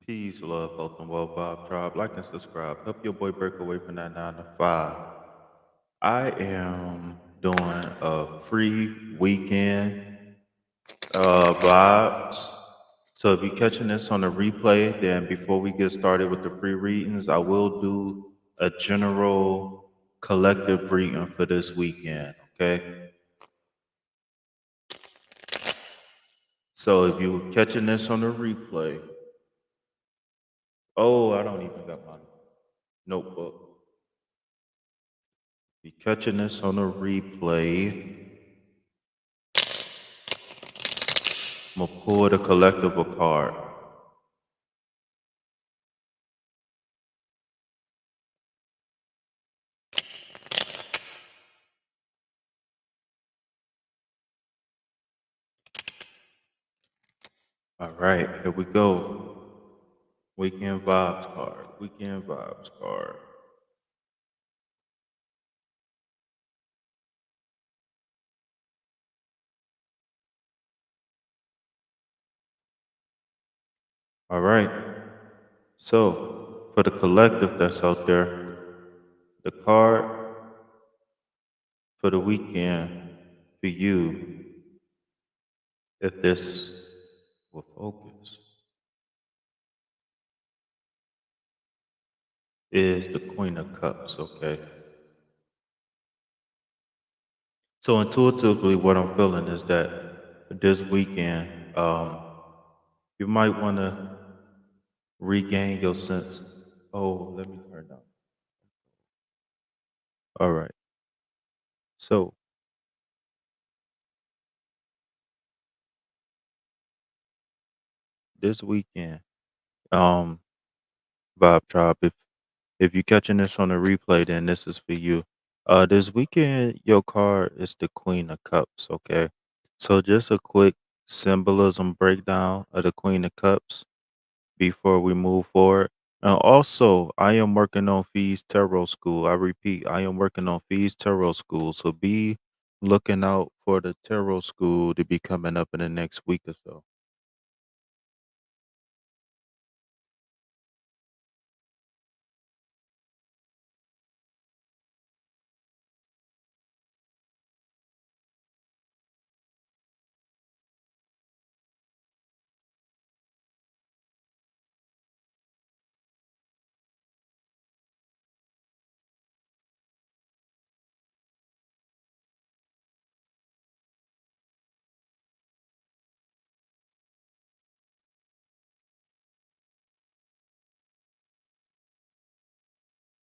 Peace, love, health, and well vibe tribe. Like and subscribe. Help your boy break away from that 9 to 5. I am doing a free weekend vibes. So if you're catching this on the replay, then before we get started with the free readings, I will do a general collective reading for this weekend. Okay. So if you're catching this on the replay, oh, I don't even got my notebook. Be catching this on a replay. I'm gonna pull the collectible card. All right, here we go. Weekend vibes card. Weekend vibes card. All right. So for the collective that's out there, the card for the weekend for you, if this will focus, is the Queen of Cups. Okay. So intuitively, what I'm feeling is that this weekend, you might want to regain your sense. Oh, let me turn down. All right. So this weekend, um, Bob Tribe, if you're catching this on the replay, then this is for you. This weekend, your card is the Queen of Cups. Okay. So just a quick symbolism breakdown of the Queen of Cups before we move forward. And also, I am working on Fees Tarot School. I repeat, I am working on Fees Tarot School. So be looking out for the Tarot School to be coming up in the next week or so.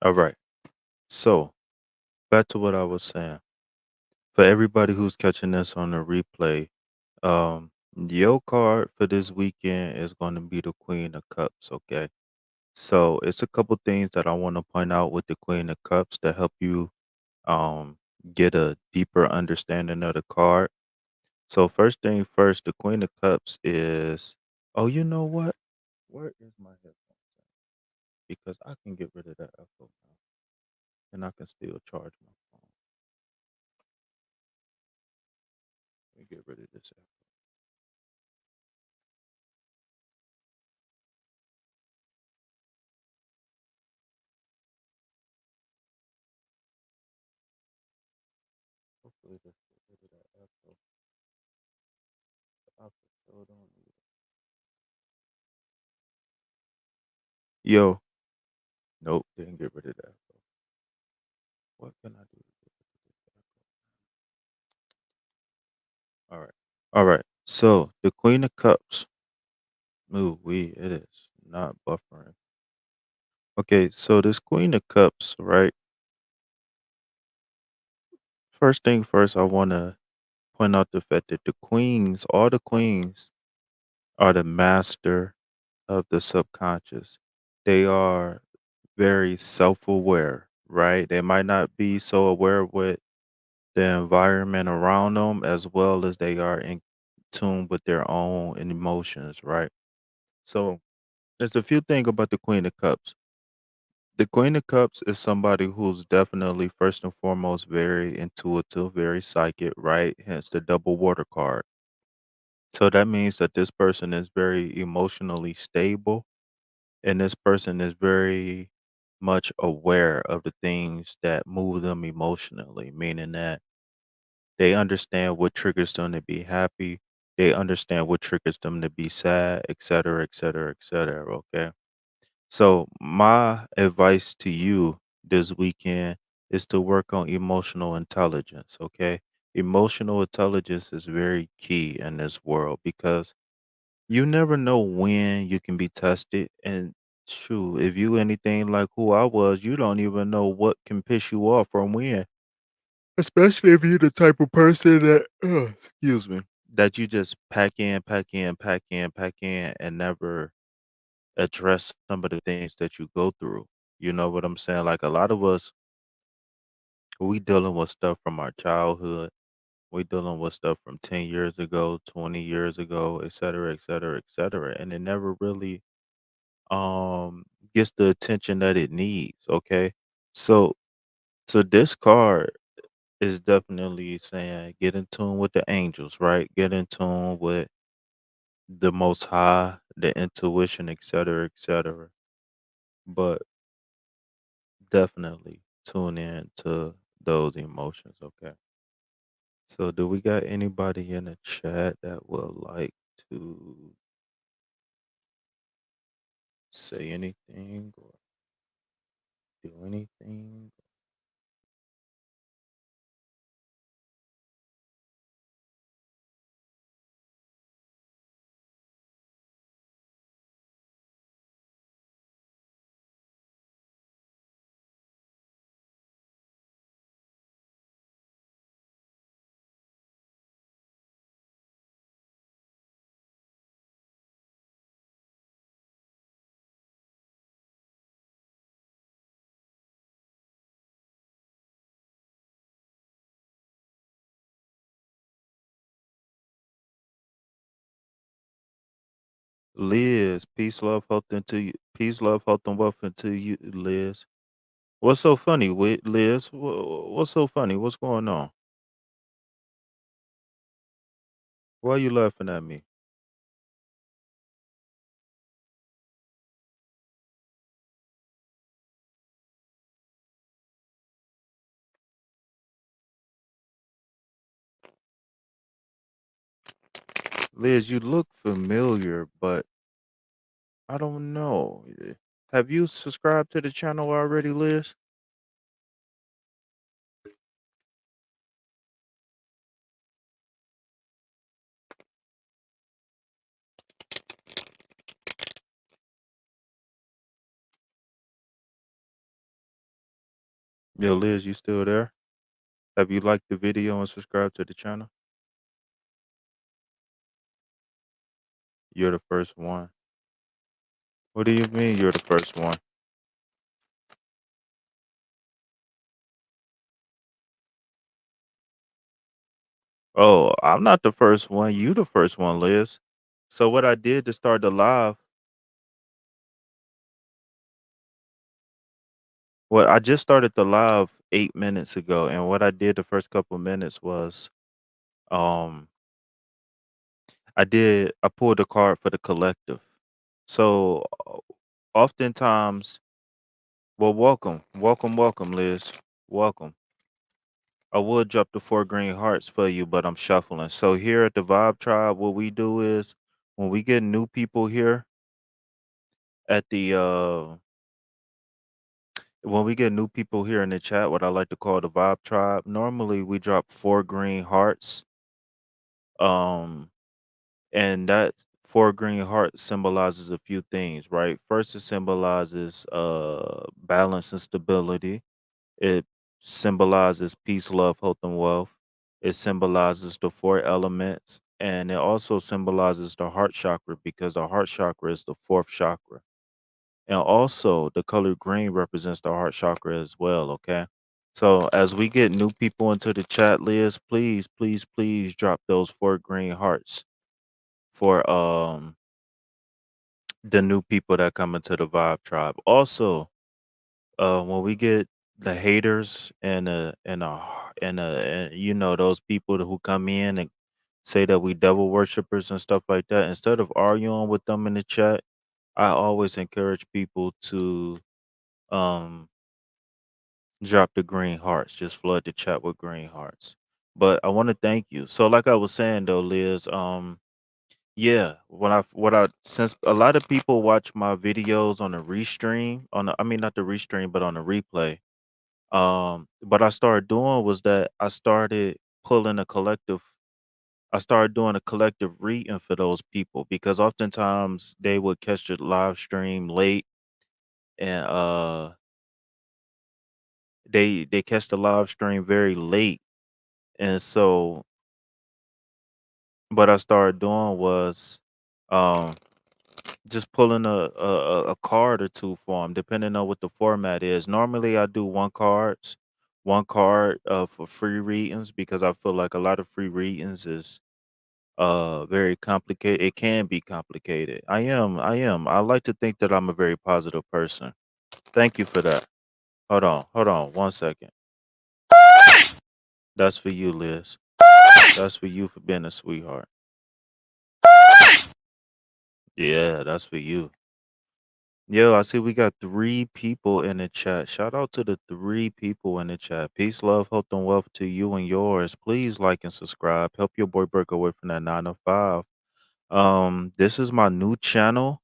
All right. So back to what I was saying. For everybody who's catching this on the replay, your card for this weekend is going to be the Queen of Cups. Okay. So it's a couple things that I want to point out with the Queen of Cups to help you um get a deeper understanding of the card. So first thing first, the Queen of Cups is, oh, you know what? Where is my headphones at? Because I can get rid of that echo now, and I can still charge my phone. Let me get rid of this echo. Hopefully this get rid of that echo. I for sure don't need it. Yo, nope, didn't get rid of that echo. What can I do to get rid of this echo? All right. All right. So the Queen of Cups. Ooh, it is not buffering. Okay, so this Queen of Cups, right? First thing first, I want to point out the fact that the queens, all the queens, are the master of the subconscious. They are very self aware, right? They might not be so aware with the environment around them as well as they are in tune with their own emotions, right? So there's a few things about the Queen of Cups. The Queen of Cups is somebody who's definitely first and foremost very intuitive, very psychic, right? Hence the double water card. So that means that this person is very emotionally stable. and this person is very much aware of the things that move them emotionally, meaning that they understand what triggers them to be happy, they understand what triggers them to be sad, et cetera, et cetera, et cetera. Okay. So, my advice to you this weekend is to work on emotional intelligence. Okay. Emotional intelligence is very key in this world because you never know when you can be tested. And shoot, if you anything like who I was, you don't even know what can piss you off from when. Especially if you're the type of person that, excuse me, that you just pack in, pack in, pack in, pack in, and never address some of the things that you go through. You know what I'm saying? Like a lot of us, we dealing with stuff from our childhood. We dealing with stuff from 10 years ago, 20 years ago, et cetera, et cetera, et cetera. And it never really um gets the attention that it needs. Okay. So this card is definitely saying get in tune with the angels, right? Get in tune with the most high, the intuition, et cetera, et cetera. But definitely tune in to those emotions, okay? So do we got anybody in the chat that would like to say anything or do anything? Liz, peace, love, health into you. Peace, love, health, and wealth into you, Liz. What's so funny with Liz? What's so funny? What's going on? Why are you laughing at me? Liz, you look familiar, but I don't know. Have you subscribed to the channel already, Liz? Yo, Liz, you still there? Have you liked the video and subscribed to the channel? You're the first one. What do you mean you're the first one? Oh, I'm not the first one. You the first one, Liz. So what I did to start the live, well, I just started the live 8 minutes ago, and what I did the first couple minutes was um I pulled a card for the collective. So oftentimes, well, welcome, welcome, welcome, Liz. Welcome. I would drop the 4 green hearts for you, but I'm shuffling. So here at the Vibe Tribe, what we do is when we get new people here at the when we get new people here in the chat, what I like to call the Vibe Tribe, normally we drop 4 green hearts. Um and that 4 green heart symbolizes a few things, right? First, it symbolizes balance and stability. It symbolizes peace, love, health, and wealth. It symbolizes the 4 elements. And it also symbolizes the heart chakra because the heart chakra is the fourth chakra. And also, the color green represents the heart chakra as well. Okay. So, as we get new people into the chat, Liz, please, please, please drop those 4 green hearts for the new people that come into the Vibe Tribe. Also, when we get the haters and you know those people who come in and say that we devil worshippers and stuff like that, instead of arguing with them in the chat, I always encourage people to um drop the green hearts, just flood the chat with green hearts. But I want to thank you. So like I was saying though, Liz, yeah, what I since a lot of people watch my videos on the restream, on the, I mean not the restream, but on the replay. What I started doing was that pulling a collective I started doing a collective reading for those people because oftentimes they would catch the live stream late and they catch the live stream very late. And so what I started doing was um just pulling a card or two for them, depending on what the format is. Normally I do one card for free readings because I feel like a lot of free readings is very complicated. It can be complicated. I like to think that I'm a very positive person. Thank you for that. Hold on 1 second. That's for you, Liz. That's for you for being a sweetheart. Yeah, that's for you. Yo, I see we got 3 people in the chat. Shout out to the 3 people in the chat. Peace, love, health, and wealth to you and yours. Please like and subscribe. Help your boy break away from that 9 to 5. This is my new channel.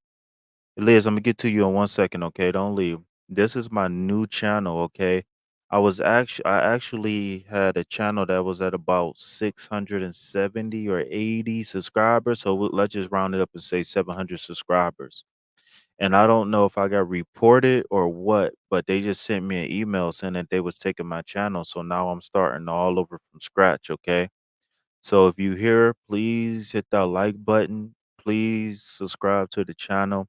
Liz, I'm gonna get to you in 1 second, okay? Don't leave. This is my new channel, okay? I actually had a channel that was at about 670 or 80 subscribers. So let's just round it up and say 700 subscribers. And I don't know if I got reported or what, but they just sent me an email saying that they was taking my channel. So now I'm starting all over from scratch, okay? So if you here, please hit that like button. Please subscribe to the channel.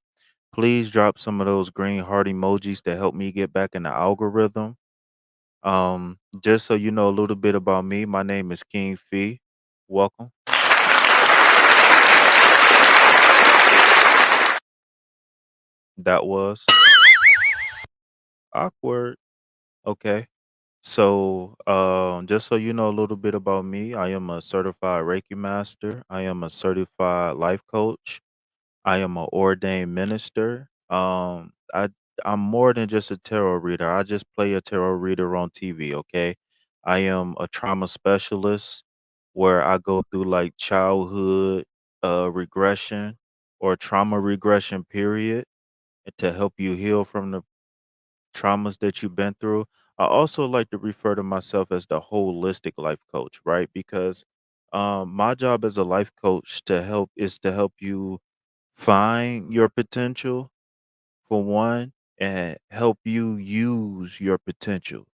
Please drop some of those green heart emojis to help me get back in the algorithm. Just so you know a little bit about me, my name is King Fee. Welcome. That was awkward. Okay. So, just so you know a little bit about me, I am a certified Reiki master. I am a certified life coach. I am an ordained minister. I'm more than just a tarot reader. I just play a tarot reader on TV, okay? I am a trauma specialist where I go through like childhood regression or trauma regression period to help you heal from the traumas that you've been through. I also like to refer to myself as the holistic life coach, right? Because my job as a life coach to help you find your potential for one and help you use your potential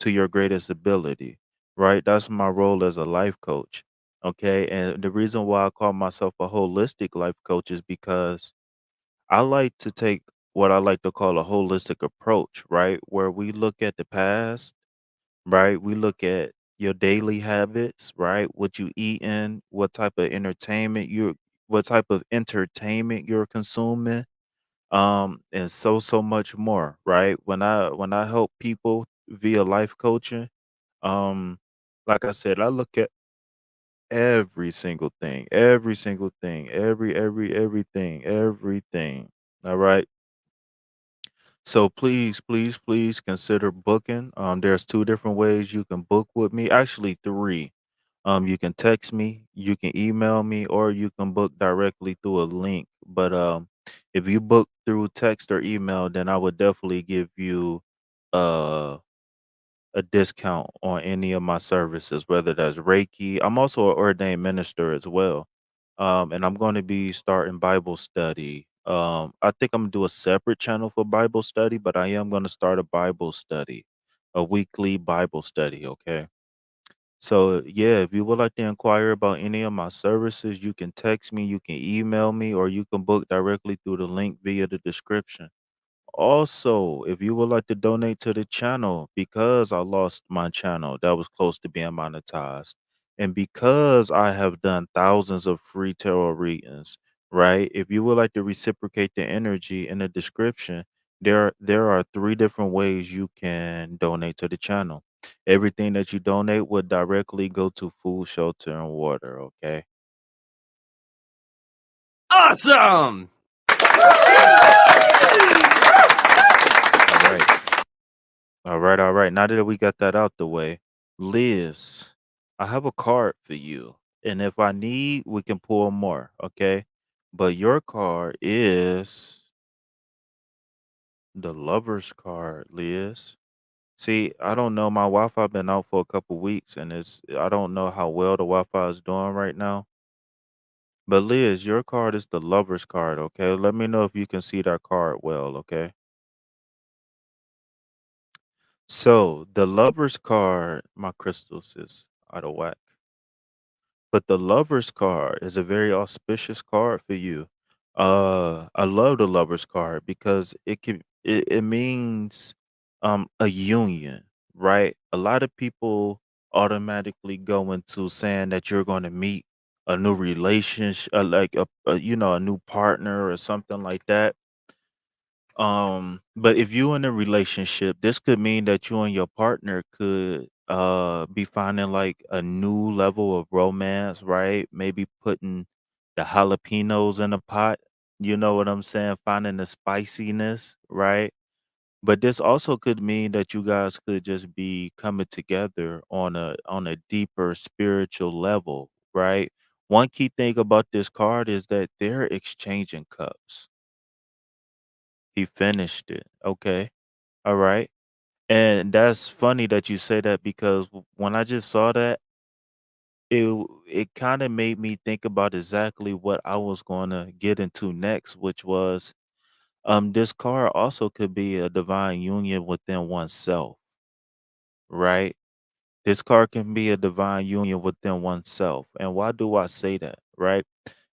to your greatest ability, right? That's my role as a life coach. Okay. And the reason why I call myself a holistic life coach is because I like to take what I like to call a holistic approach, right? Where we look at the past, right? We look at your daily habits, right? What you eating, what type of entertainment you're consuming, and so much more, right? When I help people via life coaching, um, like I said, I look at every single thing, everything. All right. So please consider booking. There's 2 different ways you can book with me. Actually, 3. You can text me, you can email me, or you can book directly through a link. But if you book through text or email, then I would definitely give you uh a discount on any of my services, whether that's Reiki. I'm also an ordained minister as well. And I'm going to be starting Bible study. I think I'm gonna do a separate channel for Bible study, but I am going to start a Bible study, a weekly Bible study. Okay. So yeah, if you would like to inquire about any of my services, you can text me, you can email me, or you can book directly through the link via the description. Also, if you would like to donate to the channel, because I lost my channel that was close to being monetized, and because I have done thousands of free tarot readings, right? If you would like to reciprocate the energy in the description, there are 3 different ways you can donate to the channel. Everything that you donate would directly go to food, shelter, and water. Okay. Awesome! All right. All right. All right. Now that we got that out the way, Liz, I have a card for you. And if I need, we can pull more. Okay. But your card is the lover's card, Liz. See, I don't know. My Wi-Fi been out for a couple weeks, and I don't know how well the Wi-Fi is doing right now. But Liz, your card is the lover's card, okay? Let me know if you can see that card well, okay? So the lover's card, my crystals is out of whack. But the lover's card is a very auspicious card for you. I love the lover's card because it means a union, right? A lot of people automatically go into saying that you're going to meet a new relationship, like a new partner or something like that. But if you in a relationship, this could mean that you and your partner could be finding like a new level of romance, right? Maybe putting the jalapenos in a pot. You know what I'm saying? Finding the spiciness, right? But this also could mean that you guys could just be coming together on a deeper spiritual level, right? One key thing about this card is that they're exchanging cups. He finished it. Okay. All right. And that's funny that you say that because when I just saw that, it kind of made me think about exactly what I was going to get into next, which was this card also could be a divine union within oneself, right? This card can be a divine union within oneself. And why do I say that, right?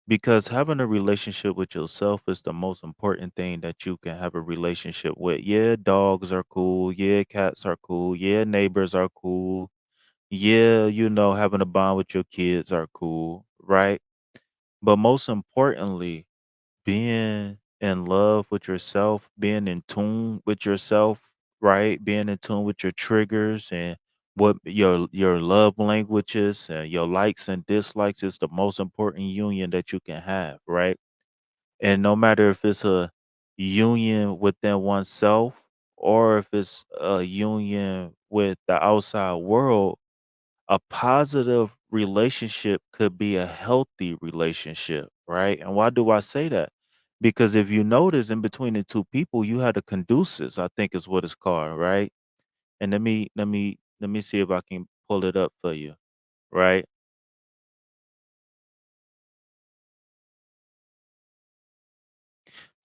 Because having a relationship with yourself is the most important thing that you can have a relationship with. Yeah, dogs are cool. Yeah, cats are cool. Yeah, neighbors are cool. Yeah, having a bond with your kids are cool, right? But most importantly, being in love with yourself, being in tune with yourself, right? Being in tune with your triggers and what your love languages and your likes and dislikes is the most important union that you can have, right? And no matter if it's a union within oneself or if it's a union with the outside world, a positive relationship could be a healthy relationship, right? And why do I say that? Because if you notice in between the two people, you had a conducive, I think is what it's called, right? And let me see if I can pull it up for you, right?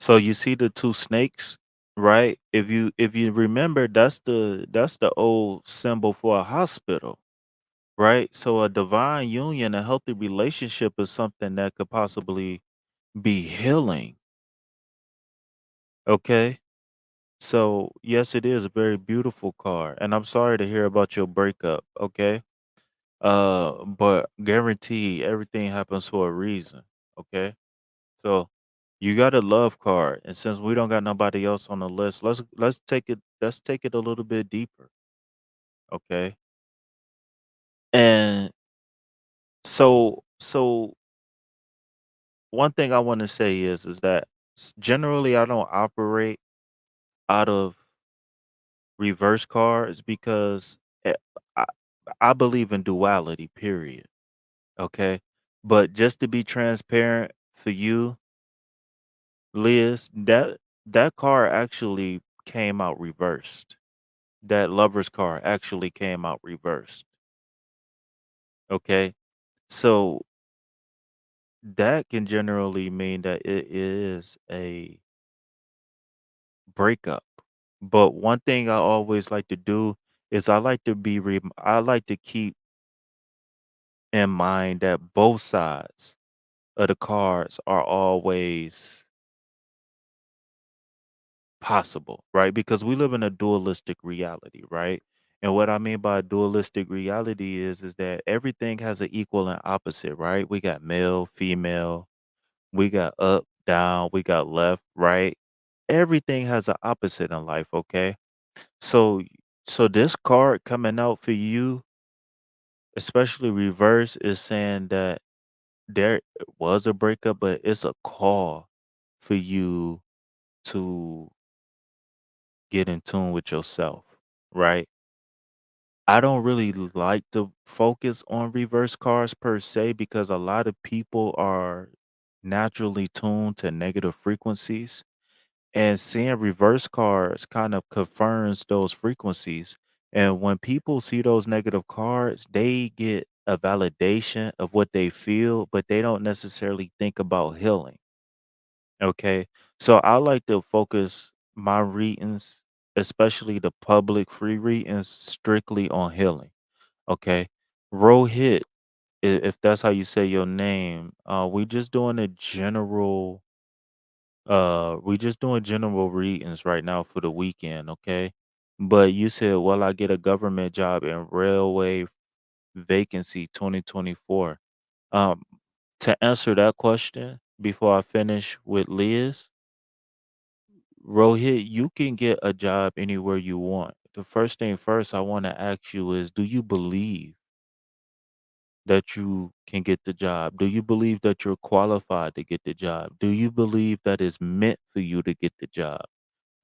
So you see the two snakes, right? If you remember, that's the old symbol for a hospital, right? So a divine union, a healthy relationship is something that could possibly be healing. Okay. So yes, it is a very beautiful card. And I'm sorry to hear about your breakup. Okay. But guarantee everything happens for a reason. Okay. So you got a love card. And since we don't got nobody else on the list, let's take it a little bit deeper. Okay. And so one thing I want to say is that generally I don't operate out of reverse cards because I, I believe in duality, period. Okay. But just to be transparent for you, Liz, that card actually came out reversed. That lover's card actually came out reversed. Okay. So that can generally mean that it is a breakup. But one thing I always like to do is I like to keep in mind that both sides of the cards are always possible, right? Because we live in a dualistic reality, right? And what I mean by dualistic reality is that everything has an equal and opposite, right? We got male, female, we got up, down, we got left, right? Everything has an opposite in life, okay? So so this card coming out for you, especially reverse, is saying that there was a breakup, but it's a call. for you to get in tune with yourself, right? I don't really like to focus on reverse cars per se because a lot of people are naturally tuned to negative frequencies. And seeing reverse cards kind of confirms those frequencies. And when people see those negative cards, they get a validation of what they feel, but they don't necessarily think about healing. Okay. So I like to focus my readings, especially the public free readings, strictly on healing. Okay. Rohit, if that's how you say your name, we just doing a general we just doing general readings right now for the weekend, okay? But you said, "Well, I get a government job in railway vacancy 2024." Um, to answer that question before I finish with Liz, Rohit, you can get a job anywhere you want. The first thing first I want to ask you is, do you believe that you can get the job? Do you believe that you're qualified to get the job? Do you believe that it's meant for you to get the job?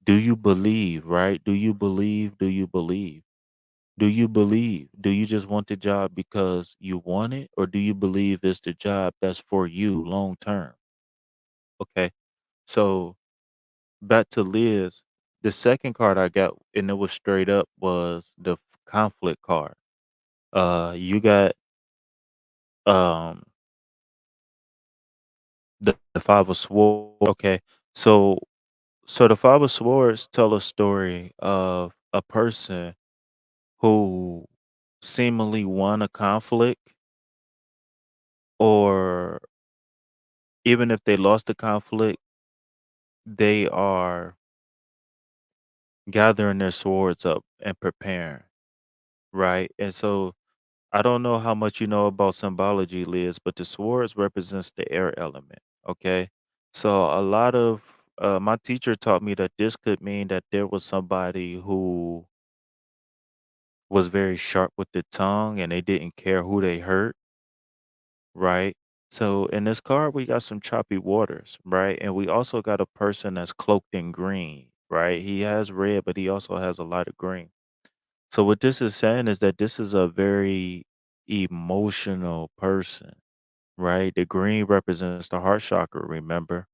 Do you believe, right? Do you believe? Do you believe? Do you believe? Do you just want the job because you want it? Or do you believe it's the job that's for you long term? Okay. So back to Liz. The second card I got, and it was straight up, was the conflict card. You got um the five of swords. Okay. So the five of swords tell a story of a person who seemingly won a conflict, or even if they lost the conflict, they are gathering their swords up and preparing, right? And so I don't know how much you know about symbology, Liz, but the swords represents the air element. Okay. So a lot of my teacher taught me that this could mean that there was somebody who was very sharp with the tongue and they didn't care who they hurt, right? So in this card, we got some choppy waters, right? And we also got a person that's cloaked in green, right? He has red, but he also has a lot of green. So what this is saying is that this is a very emotional person, right? The green represents the heart chakra, remember?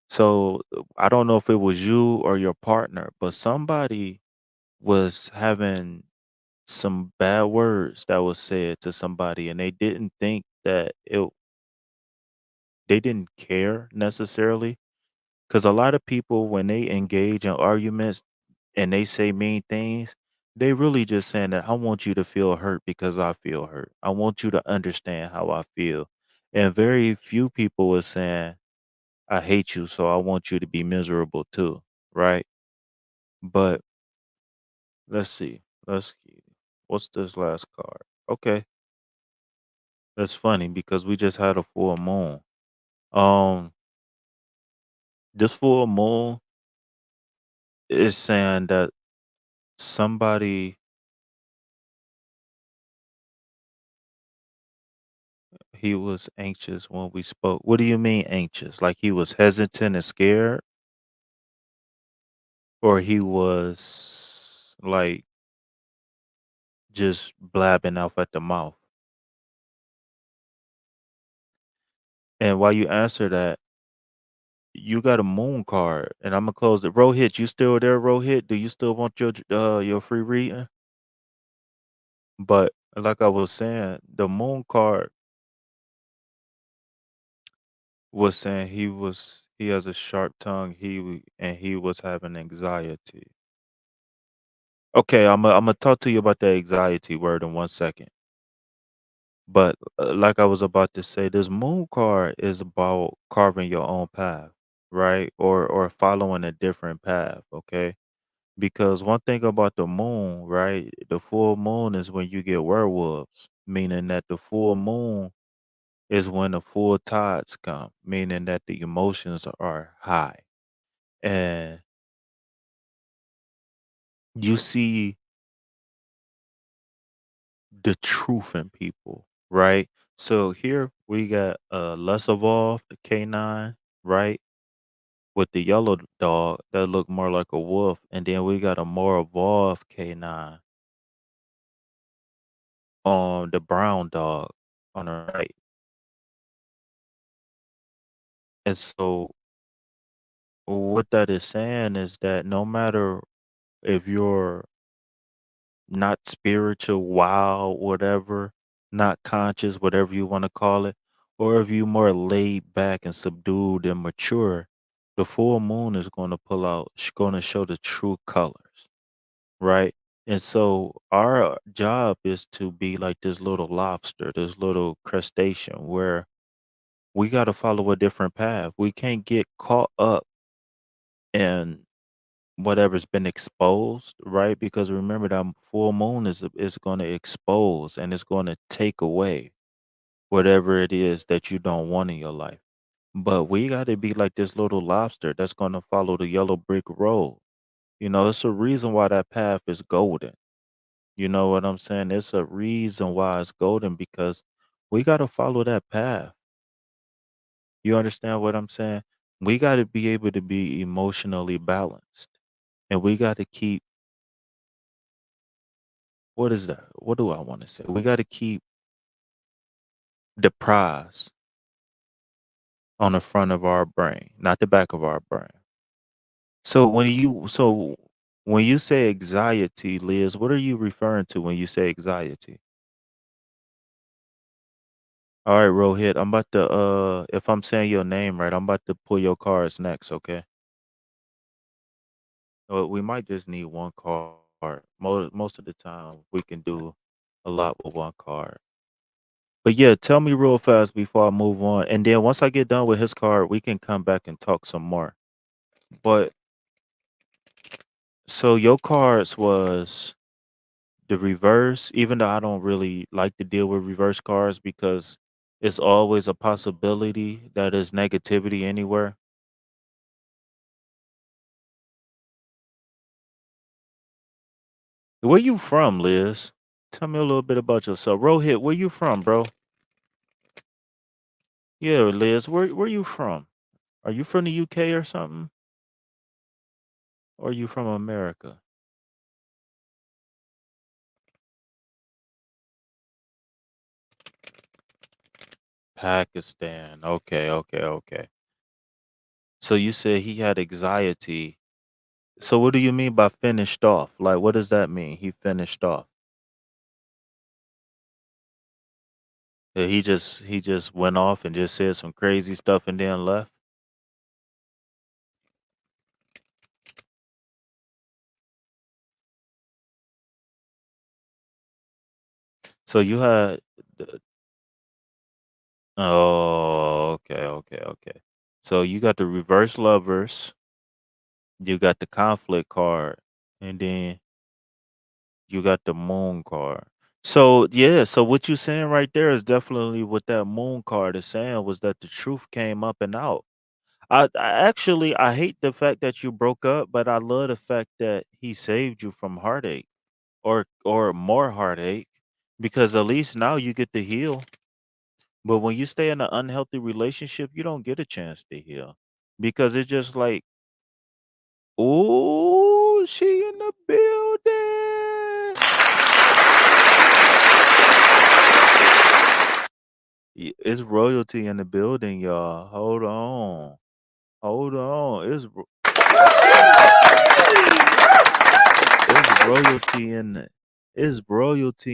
So I don't know if it was you or your partner, but somebody was having some bad words that was said to somebody and they didn't think that they didn't care necessarily, because a lot of people, when they engage in arguments and they say mean things, they really just saying that I want you to feel hurt because I feel hurt. I want you to understand how I feel. And very few people are saying, I hate you, so I want you to be miserable too. Right. But let's see. Let's see. What's this last card? Okay. That's funny because we just had a full moon. Um, this full moon is saying that somebody, he was anxious when we spoke. What do you mean anxious? Like he was hesitant and scared, or he was like just blabbing off at the mouth? And while you answer that, you got a moon card, and I'm gonna close it. Rohit, you still there? Rohit, do you still want your free reading? But like I was saying, the moon card was saying he has a sharp tongue. And he was having anxiety. Okay, I'm gonna talk to you about the anxiety word in 1 second. But like I was about to say, this moon card is about carving your own path, right? Or following a different path. Okay, because one thing about the moon, right? The full moon is when you get werewolves, meaning that the full moon is when the full tides come, meaning that the emotions are high and you see the truth in people, right? So here we got less evolved, the K9, right? with the yellow dog that look more like a wolf, and then we got a more evolved canine on the brown dog on the right. And so what that is saying is that no matter if you're not spiritual, wild, whatever, not conscious, whatever you want to call it, or if you more laid back and subdued and mature, the full moon is going to pull out, going to show the true colors, right? And so our job is to be like this little lobster, this little crustacean, where we got to follow a different path. We can't get caught up in whatever's been exposed, right? Because remember that full moon is going to expose and it's going to take away whatever it is that you don't want in your life. But we got to be like this little lobster that's going to follow the yellow brick road. You know, it's a reason why that path is golden. You know what I'm saying? It's a reason why it's golden because we got to follow that path. You understand what I'm saying? We got to be able to be emotionally balanced and we got to keep what is that? What do I want to say? We got to keep the prize on the front of our brain, not the back of our brain. So when you say anxiety, Liz, what are you referring to when you say anxiety? All right, Rohit, I'm about to if I'm saying your name right, I'm about to pull your cards next, okay? Well, we might just need one card. Most of the time we can do a lot with one card. But yeah, tell me real fast before I move on. And then once I get done with his card, we can come back and talk some more. But so your cards was the reverse, even though I don't really like to deal with reverse cards because it's always a possibility that is negativity anywhere. Where you from, Liz? Tell me a little bit about yourself. Rohit, where you from, bro? Yeah, Liz, where you from? Are you from the UK or something? Or are you from America? Pakistan. Okay, okay, okay. So you said he had anxiety. So what do you mean by finished off? Like what does that mean? He finished off. He just went off and just said some crazy stuff and then left. So you had oh, okay, okay, okay. So you got the reverse lovers, you got the conflict card, and then you got the moon card. So yeah, so what you saying right there is definitely what that moon card is saying was that the truth came up and out. I hate the fact that you broke up, but I love the fact that he saved you from heartache or more heartache because at least now you get to heal. But when you stay in an unhealthy relationship, you don't get a chance to heal because it's just like, oh, she in the building. It's royalty in the building, y'all. Hold on. Hold on. It's royalty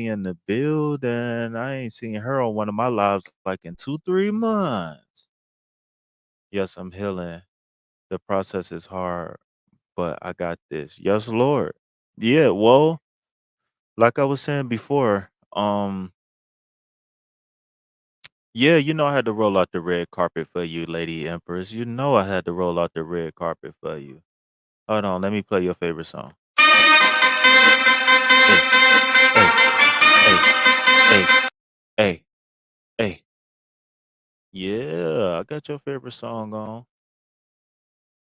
in the building. I ain't seen her on one of my lives like in 2, 3 months. Yes, I'm healing. The process is hard, but I got this. Yes, Lord. Yeah, well, like I was saying before, yeah, I had to roll out the red carpet for you, Lady Empress. You know I had to roll out the red carpet for you. Hold on, let me play your favorite song. Hey, hey, hey, hey, hey, hey. Yeah, I got your favorite song on.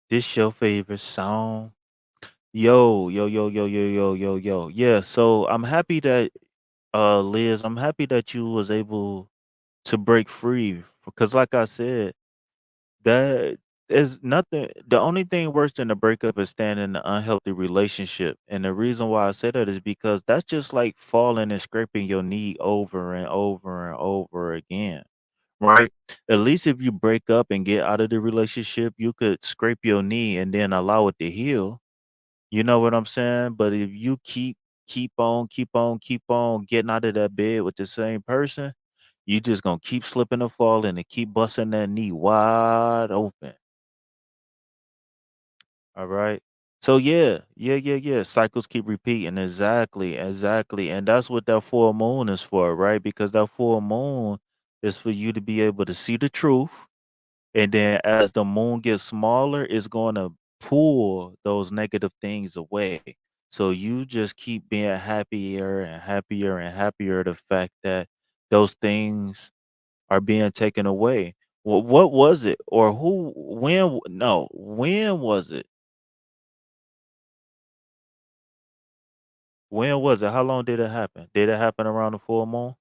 This your favorite song. Yo, yo, yo, yo, yo, yo, yo, yo. Yeah, so I'm happy that Liz, I'm happy that you was able to break free because like I said, that There's nothing the only thing worse than a breakup is staying in an unhealthy relationship, and the reason why I say that is because that's just like falling and scraping your knee over and over and over again, right? At least if you break up and get out of the relationship, you could scrape your knee and then allow it to heal. You know what I'm saying? But if you keep on getting out of that bed with the same person, you just gonna keep slipping and falling and keep busting that knee wide open. All right. So yeah. Cycles keep repeating. Exactly, exactly. And that's what that full moon is for, right? Because that full moon is for you to be able to see the truth. And then as the moon gets smaller, it's going to pull those negative things away. So you just keep being happier and happier and happier. The fact that those things are being taken away. What was it? Or who, when, no, when was it? When was it? How long did it happen? Did it happen around the full moon?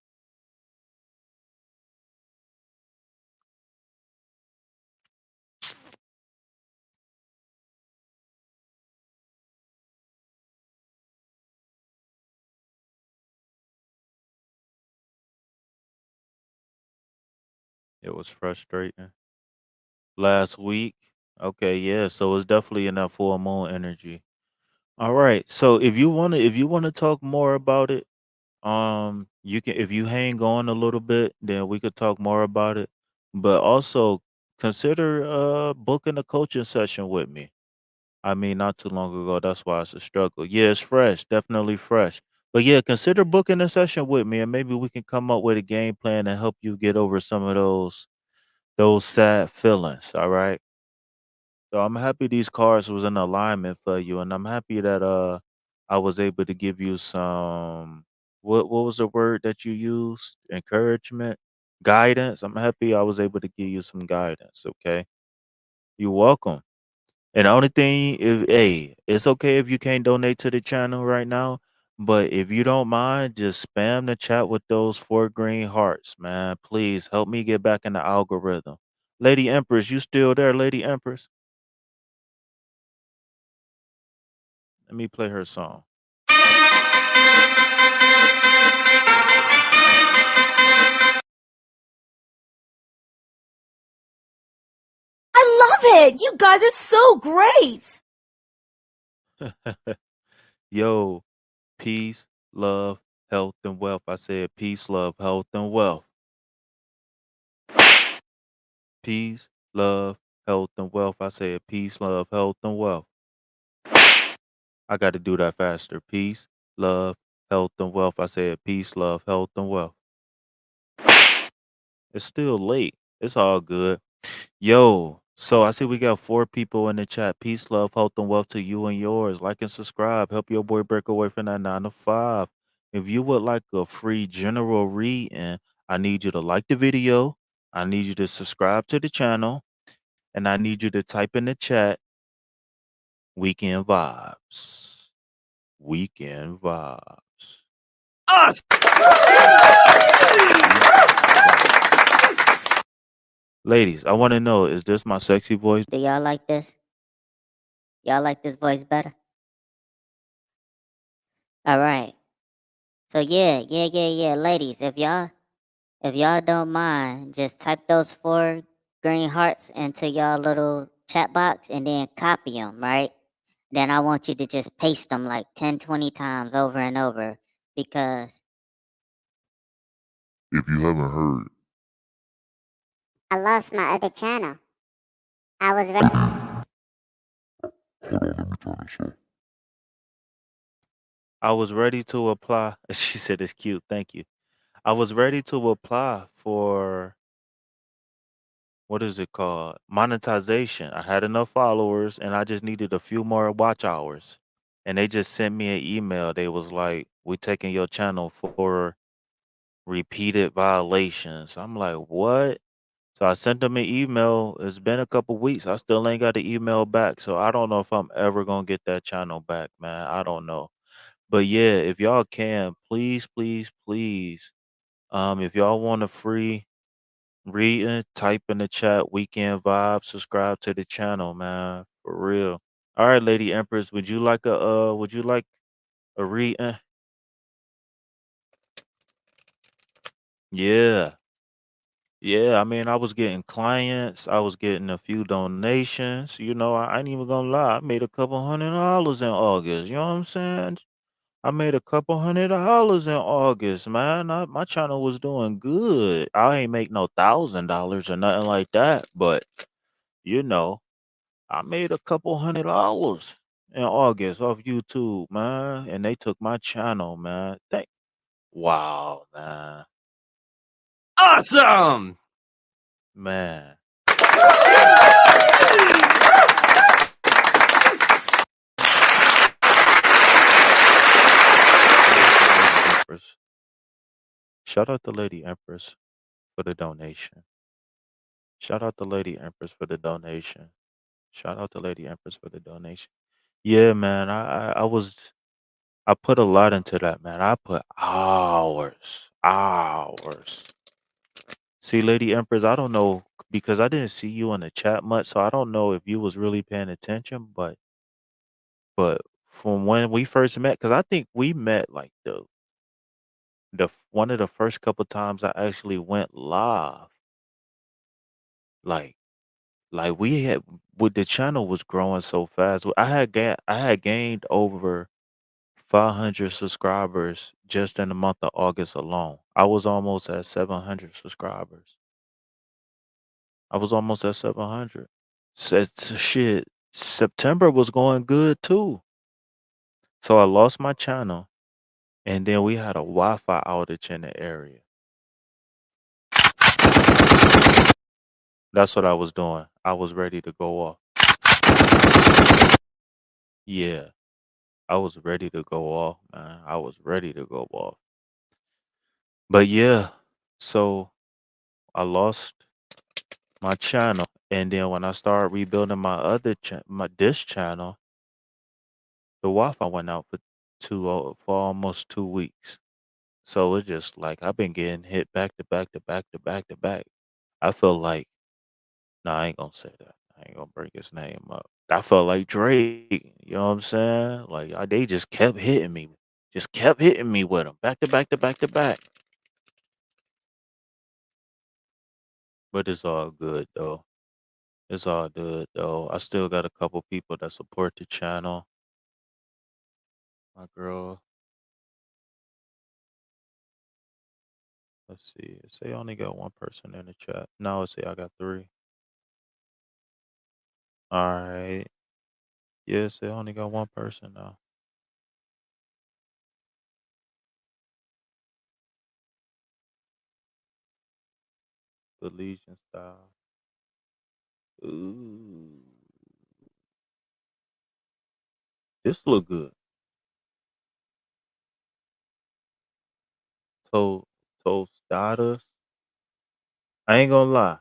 It was frustrating. Last week? Okay, yeah. So it's definitely in that full moon energy. All right. So if you wanna talk more about it, you can if you hang on a little bit, then we could talk more about it. But also consider booking a coaching session with me. I mean, not too long ago. That's why it's a struggle. Yeah, it's fresh, definitely fresh. But yeah, consider booking a session with me, and maybe we can come up with a game plan and help you get over some of those sad feelings. All right. So I'm happy these cards was in alignment for you, and I'm happy that I was able to give you some what was the word that you used? Encouragement, guidance. I'm happy I was able to give you some guidance. Okay, you're welcome. And the only thing if hey, it's okay if you can't donate to the channel right now, but if you don't mind, just spam the chat with those 4 green hearts, man. Please help me get back in the algorithm. Lady Empress, you still there, Lady Empress? Let me play her song. I love it. You guys are so great. Yo, peace, love, health, and wealth. I said peace, love, health, and wealth. Peace, love, health, and wealth. I said peace, love, health, and wealth. I got to do that faster. Peace, love, health, and wealth. I said peace, love, health, and wealth. It's still late. It's all good. Yo, so I see we got 4 people in the chat. Peace, love, health, and wealth to you and yours. Like and subscribe. Help your boy break away from that 9 to 5. If you would like a free general reading, I need you to like the video. I need you to subscribe to the channel. And I need you to type in the chat weekend vibes. Weekend vibes. Us. Ladies, I want to know, is this my sexy voice? Do y'all like this? Y'all like this voice better? All right. So yeah. Ladies, if y'all don't mind, just type those 4 green hearts into y'all little chat box and then copy them, right? Then I want you to just paste them like 10, 20 times over and over because If you haven't heard, I lost my other channel. I was ready. hold on, let me turn this off. I was ready to apply. She said it's cute. Thank you. I was ready to apply for what is it called? Monetization. I had enough followers and I just needed a few more watch hours. And they just sent me an email. They was like, "We taking your channel for repeated violations." I'm like, "What?" So I sent them an email. It's been a couple weeks. I still ain't got the email back. So I don't know if I'm ever gonna get that channel back, man. I don't know. But yeah, if y'all can, please, please, please. If y'all want a free reading, type in the chat, weekend vibe, subscribe to the channel, man. For real. All right, Lady Empress, would you like a reading? Yeah. Yeah, I mean, I was getting clients, I was getting a few donations. I ain't even gonna lie. I made a couple $100 in August. You know what I'm saying? I made a couple $100 in August, man. My channel was doing good. I ain't make no $1,000 or nothing like that, but you know, I made a couple $100 in August off YouTube, man. And they took my channel, man. Wow, man. Awesome! Man. Shout out to Lady Empress for the donation. Shout out to Lady Empress for the donation. Shout out to Lady Empress for the donation. Yeah, man. I put a lot into that, man. I put hours, hours. See, Lady Empress, I don't know because I didn't see you in the chat much, so I don't know if you was really paying attention. But from when we first met, because I think we met like one of the first couple times I actually went live, like we had with the channel was growing so fast. I had gained over 500 subscribers just in the month of August alone. I was almost at 700 subscribers. I was almost at 700. Shit, September was going good too. So I lost my channel, and then we had a Wi-Fi outage in the area. That's what I was doing. I was ready to go off. Yeah, I was ready to go off, man. I was ready to go off. But yeah, so I lost my channel, and then when I started rebuilding my other my this channel, the Wi-Fi went out for almost 2 weeks. So it's just like I've been getting hit back to back to back to back to back. I feel like I ain't gonna say that. I ain't gonna bring his name up. I felt like Drake. You know what I'm saying? Like they just kept hitting me, just kept hitting me with them back to back to back to back. But it's all good though. It's all good though. I still got a couple people that support the channel. My girl, let's see. It say I only got one person in the chat. Now it say I got three. All right. Yes, they only got one person now. The Legion style. Ooh. This look good. So Tostadas. I ain't gonna lie.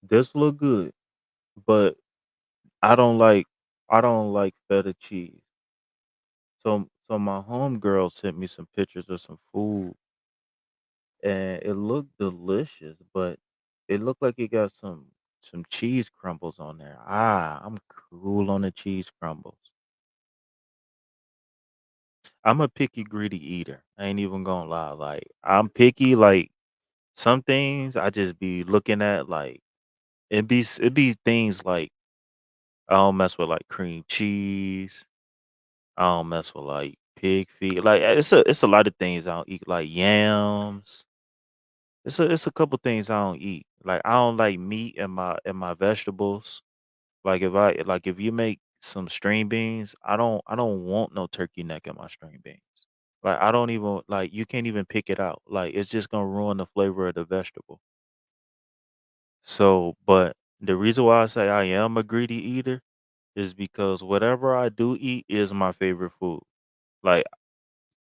This look good, but I don't like I don't like feta cheese. So my homegirl sent me some pictures of some food and it looked delicious, but it looked like it got some cheese crumbles on there. I'm cool on the cheese crumbles. I'm a picky, greedy eater. I ain't even gonna lie. Like I'm picky. Like some things I just be looking at. Like it be things like I don't mess with like cream cheese. I don't mess with like pig feet. Like it's a lot of things I don't eat. Like yams. It's a couple things I don't eat. Like I don't like meat in my vegetables. If you make some string beans, I don't want no turkey neck in my string beans. Like I don't even like you can't even pick it out. Like it's just gonna ruin the flavor of the vegetable. So, but the reason why I say I am a greedy eater is because whatever I do eat is my favorite food. Like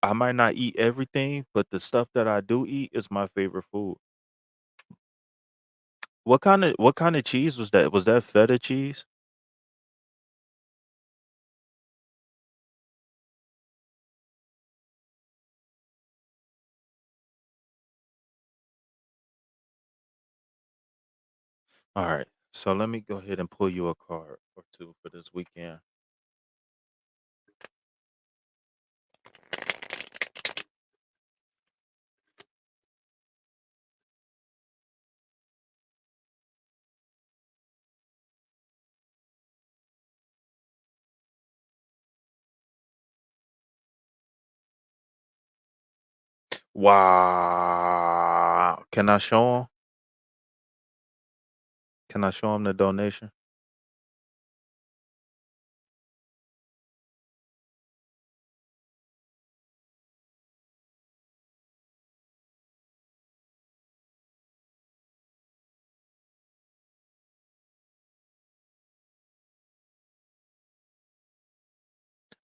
I might not eat everything, but the stuff that I do eat is my favorite food. What kind of cheese was that? Was that feta cheese? All right. So let me go ahead and pull you a card or two for this weekend. Wow. Can I show him? Can I show him the donation?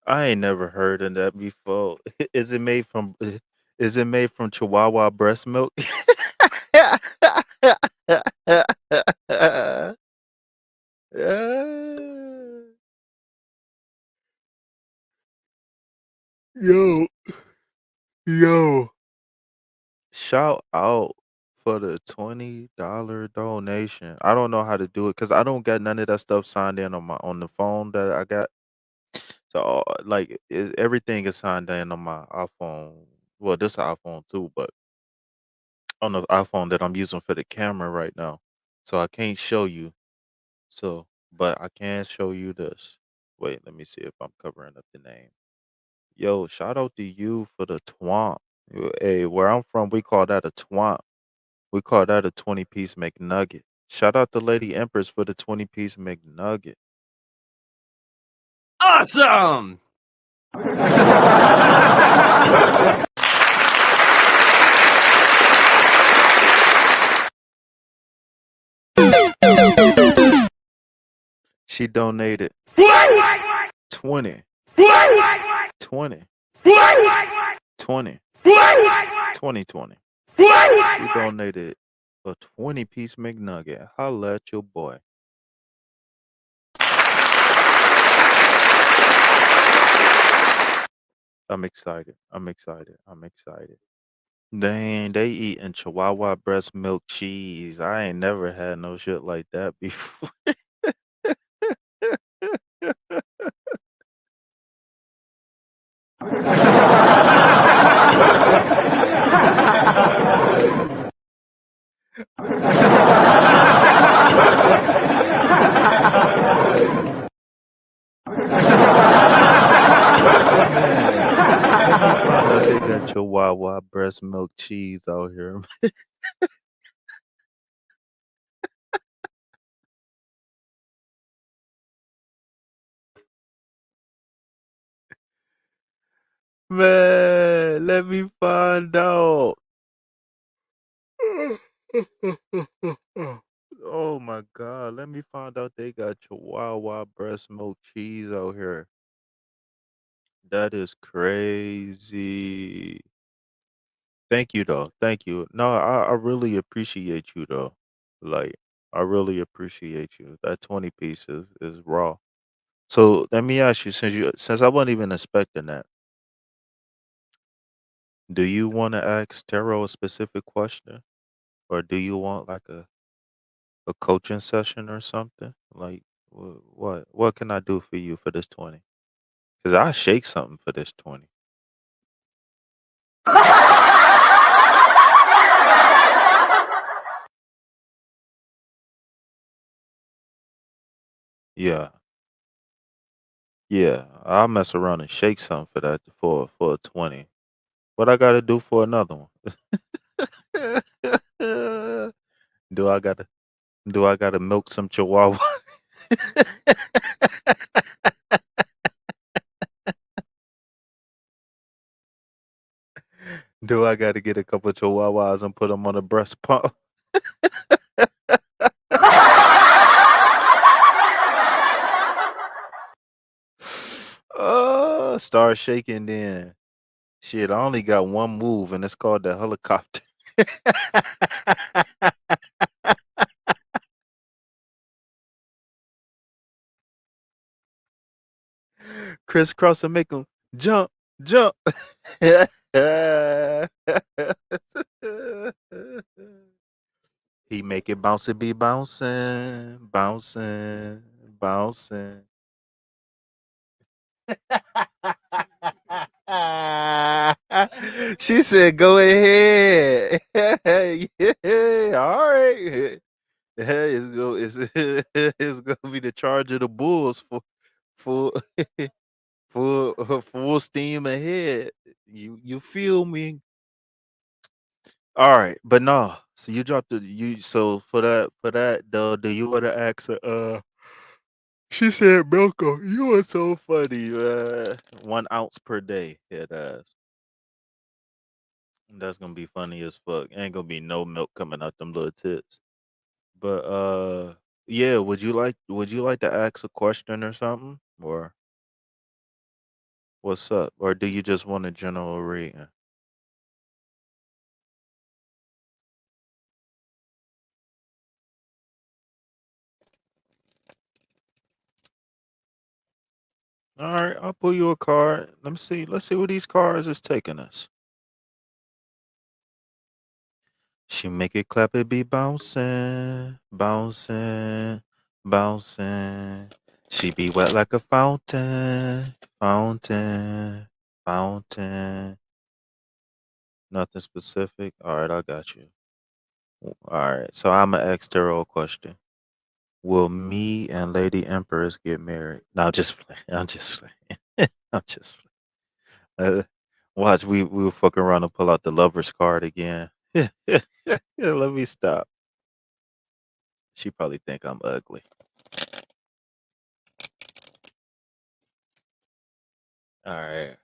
I ain't never heard of that before. Is it made from is it made from Chihuahua breast milk? Yo, yo. Shout out for the $20 donation. I don't know how to do it because I don't got none of that stuff signed in on the phone that I got. So like everything is signed in on my iPhone. Well, this iPhone too, but on the iPhone that I'm using for the camera right now. So I can't show you. So, but I can show you this. Wait, let me see if I'm covering up the name. Yo, shout out to you for the twomp. Hey, where I'm from, we call that a twomp. We call that a 20-piece McNugget. Shout out to Lady Empress for the 20-piece McNugget. Awesome! She donated 20, 20, 20, 2020. She donated a 20-piece McNugget. Holla at your boy. I'm excited. I'm excited. I'm excited. Dang, they eating Chihuahua breast milk cheese. I ain't never had no shit like that before. Man, let me find out they got Chihuahua breast milk cheese out here. Man, let me find out. Oh my God, let me find out they got Chihuahua breast milk cheese out here. That is crazy. Thank you though. Thank you. No, I really appreciate you though. Like I really appreciate you. That 20 pieces is raw. So let me ask you, since I wasn't even expecting that, do you want to ask Taro a specific question? Or do you want like a coaching session or something? Like what can I do for you for this 20? Because I shake something for this 20. Yeah. Yeah. I'll mess around and shake something for that for a 20. What I gotta do for another one? do I gotta do I gotta milk some chihuahua? do I gotta get a couple chihuahuas and put them on a breast pump? Start shaking then. Shit, I only got one move and it's called the helicopter. Crisscross and make them jump, jump. He make it bouncy be bouncing, bouncing, bouncing. She said, "Go ahead." Yeah, all right. Hey, it's gonna be the charge of the Bulls for full full steam ahead. You feel me? All right, but no. So you dropped the you so for that though, do you wanna ask her, she said, "Milko, you are so funny, man. 1 ounce per day, it has. That's gonna be funny as fuck. Ain't gonna be no milk coming out them little tits. But yeah, would you like to ask a question or something? Or what's up? Or do you just want a general reading? All right, I'll pull you a card. Let me see. Let's see where these cards is taking us. She make it clap, it be bouncing, bouncing, bouncing. She be wet like a fountain, fountain, fountain. Nothing specific. All right, I got you. All right, so I'm an ask Tarot a question. Will me and Lady Empress get married? No, I'm just playing. I'm just playing. I'm just playing. Watch, we will fuck around and pull out the lover's card again. Yeah, let me stop. She probably think I'm ugly. All right.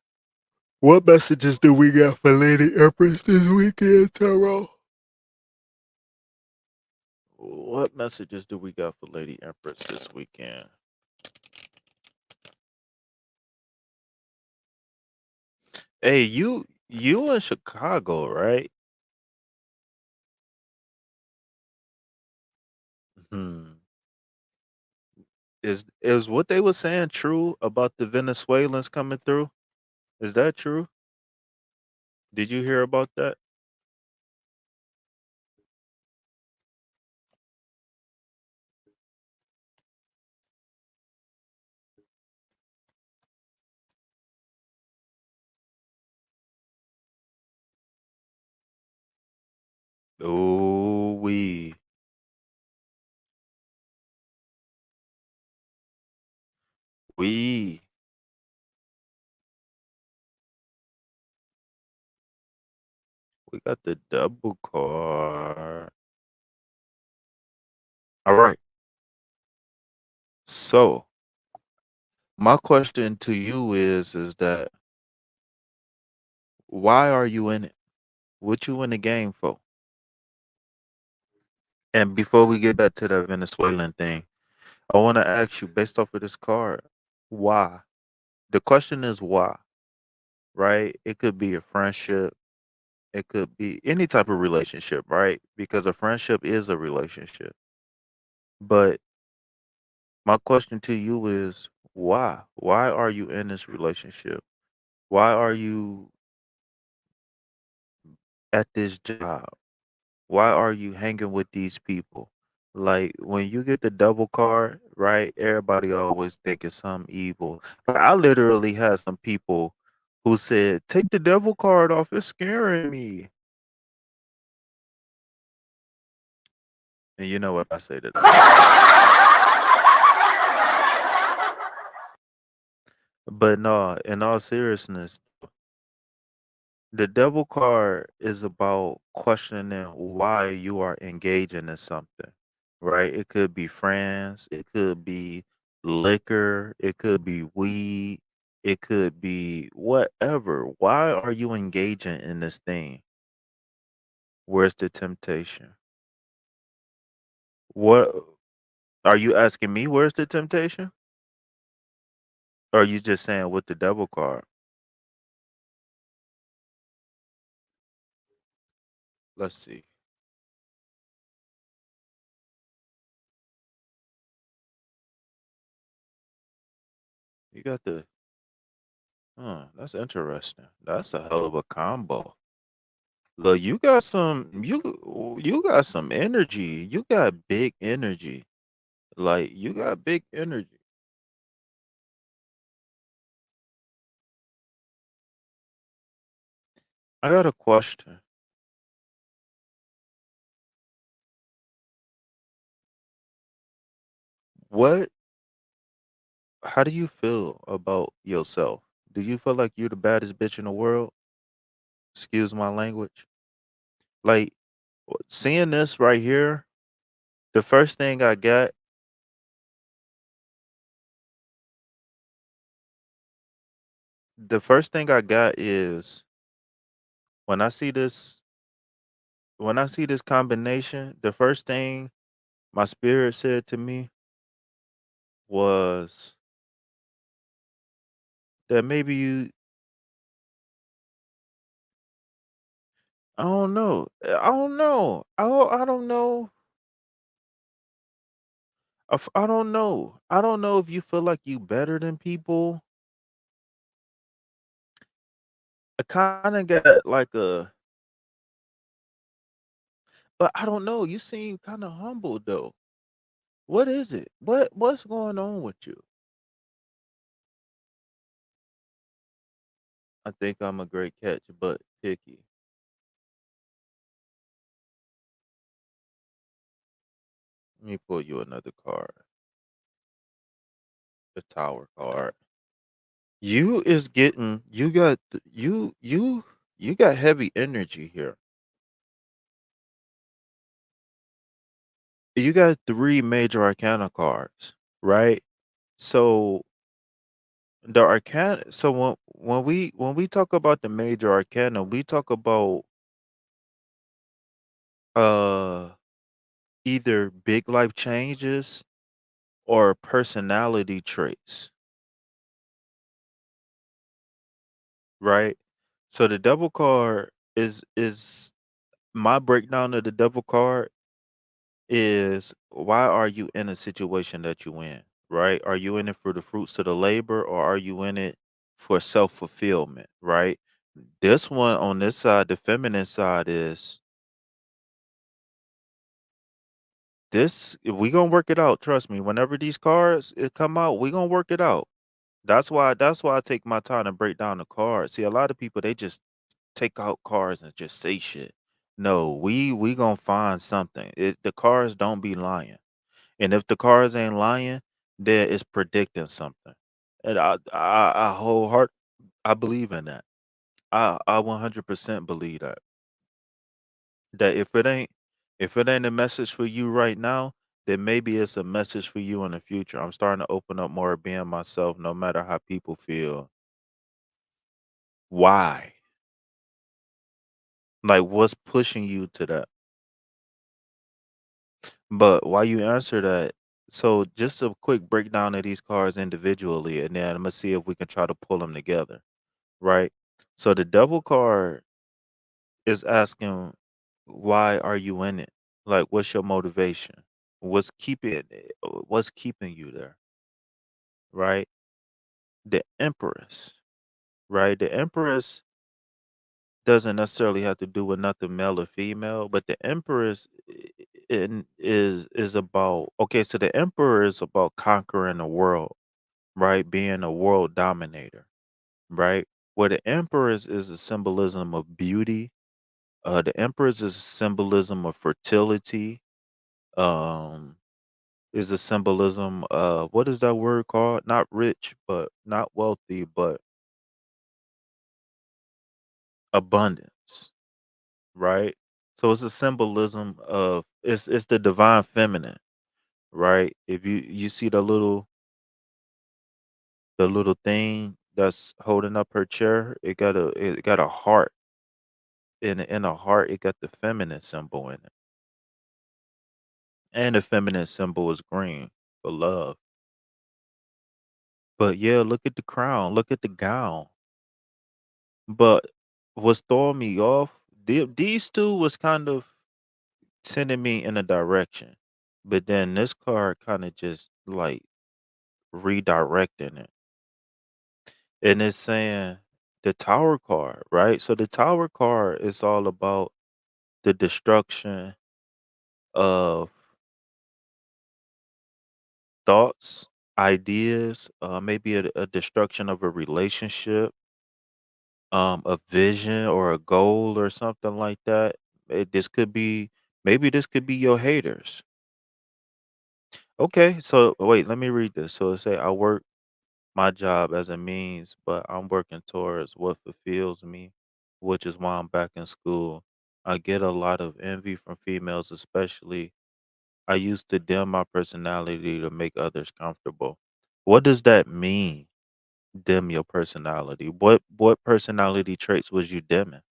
What messages do we got for Lady Empress this weekend, Tarot? What messages do we got for Lady Empress this weekend? Hey, you in Chicago, right? Hmm. Is what they were saying true about the Venezuelans coming through? Is that true? Did you hear about that? Oh, we we got the double card. All right. So my question to you is that why are you in it? What you in the game for? And before we get back to the Venezuelan thing, I want to ask you based off of this card, why? The question is why, right? It could be a friendship, it could be any type of relationship, right? Because a friendship is a relationship. But my question to you is why? Why are you in this relationship? Why are you at this job? Why are you hanging with these people? Like when you get the double card, right? Everybody always think it's something evil. Like I literally had some people who said, "Take the devil card off. It's scaring me." And you know what I say to them? But no, in all seriousness, the devil card is about questioning why you are engaging in something, right? It could be friends, it could be liquor, it could be weed, it could be whatever. Why are you engaging in this thing? Where's the temptation? What are you asking me? Where's the temptation? Or are you just saying with the devil card? Let's see. You got the, that's interesting. That's a hell of a combo. Look, you got some energy. You got big energy. Like you got big energy. I got a question. What How do you feel about yourself? Do you feel like you're the baddest bitch in the world? Excuse my language. Like seeing this right here, the first thing I got, the first thing I got is when I see this when I see this combination, the first thing my spirit said to me was that maybe you I don't know. I don't know. I don't know. I don't know. I don't know if you feel like you better than people. I kind of got like a but I don't know. You seem kind of humble though. What is it? What's going on with you? I think I'm a great catch, but picky. Let me pull you another card. The tower card. You is getting you got you got heavy energy here. You got three major arcana cards, right? So the arcana so when we talk about the major arcana, we talk about uh either big life changes or personality traits, right? So the devil card is my breakdown of the devil card is why are you in a situation that you in, right? Are you in it for the fruits of the labor or are you in it for self-fulfillment, right? This one on this side, the feminine side is this we gonna work it out. Trust me. Whenever these cards it come out, we gonna work it out. That's why I take my time to break down the cards. See, a lot of people they just take out cards and just say shit. No, we gonna find something. The cards don't be lying. And if the cards ain't lying, then it's predicting something. And I I believe in that. I 100% believe that. That if it ain't a message for you right now, then maybe it's a message for you in the future. I'm starting to open up more being myself no matter how people feel. Why? Like what's pushing you to that? But while you answer that, so just a quick breakdown of these cards individually, and then I'm gonna see if we can try to pull them together, right? So the double card is asking, why are you in it? Like, what's your motivation? What's keeping you there, right? The Empress, right? The Empress doesn't necessarily have to do with nothing male or female, but the Empress is about okay. So the Emperor is about conquering the world, right? Being a world dominator, right? Where the Empress is a symbolism of beauty. The Empress is a symbolism of fertility. Um, is a symbolism of what is that word called? Not rich, but not wealthy, but abundance, right? So it's a symbolism of it's the divine feminine, right? If you see the little thing that's holding up her chair, it got a heart in a heart. It got the feminine symbol in it, and the feminine symbol is green for love. But yeah, look at the crown, look at the gown. But what's throwing me off, these two was kind of sending me in a direction, but then this card kind of just like redirecting it, and it's saying the Tower card, right? So the Tower card is all about the destruction of thoughts, ideas, maybe a destruction of a relationship, a vision or a goal or something like that. This could be maybe this could be your haters. Okay, so wait, let me read this. So it say I work my job as a means, but I'm working towards what fulfills me, which is why I'm back in school. I get a lot of envy from females, especially I used to dim my personality to make others comfortable. What does that mean? Dim your personality. What personality traits was you dimming?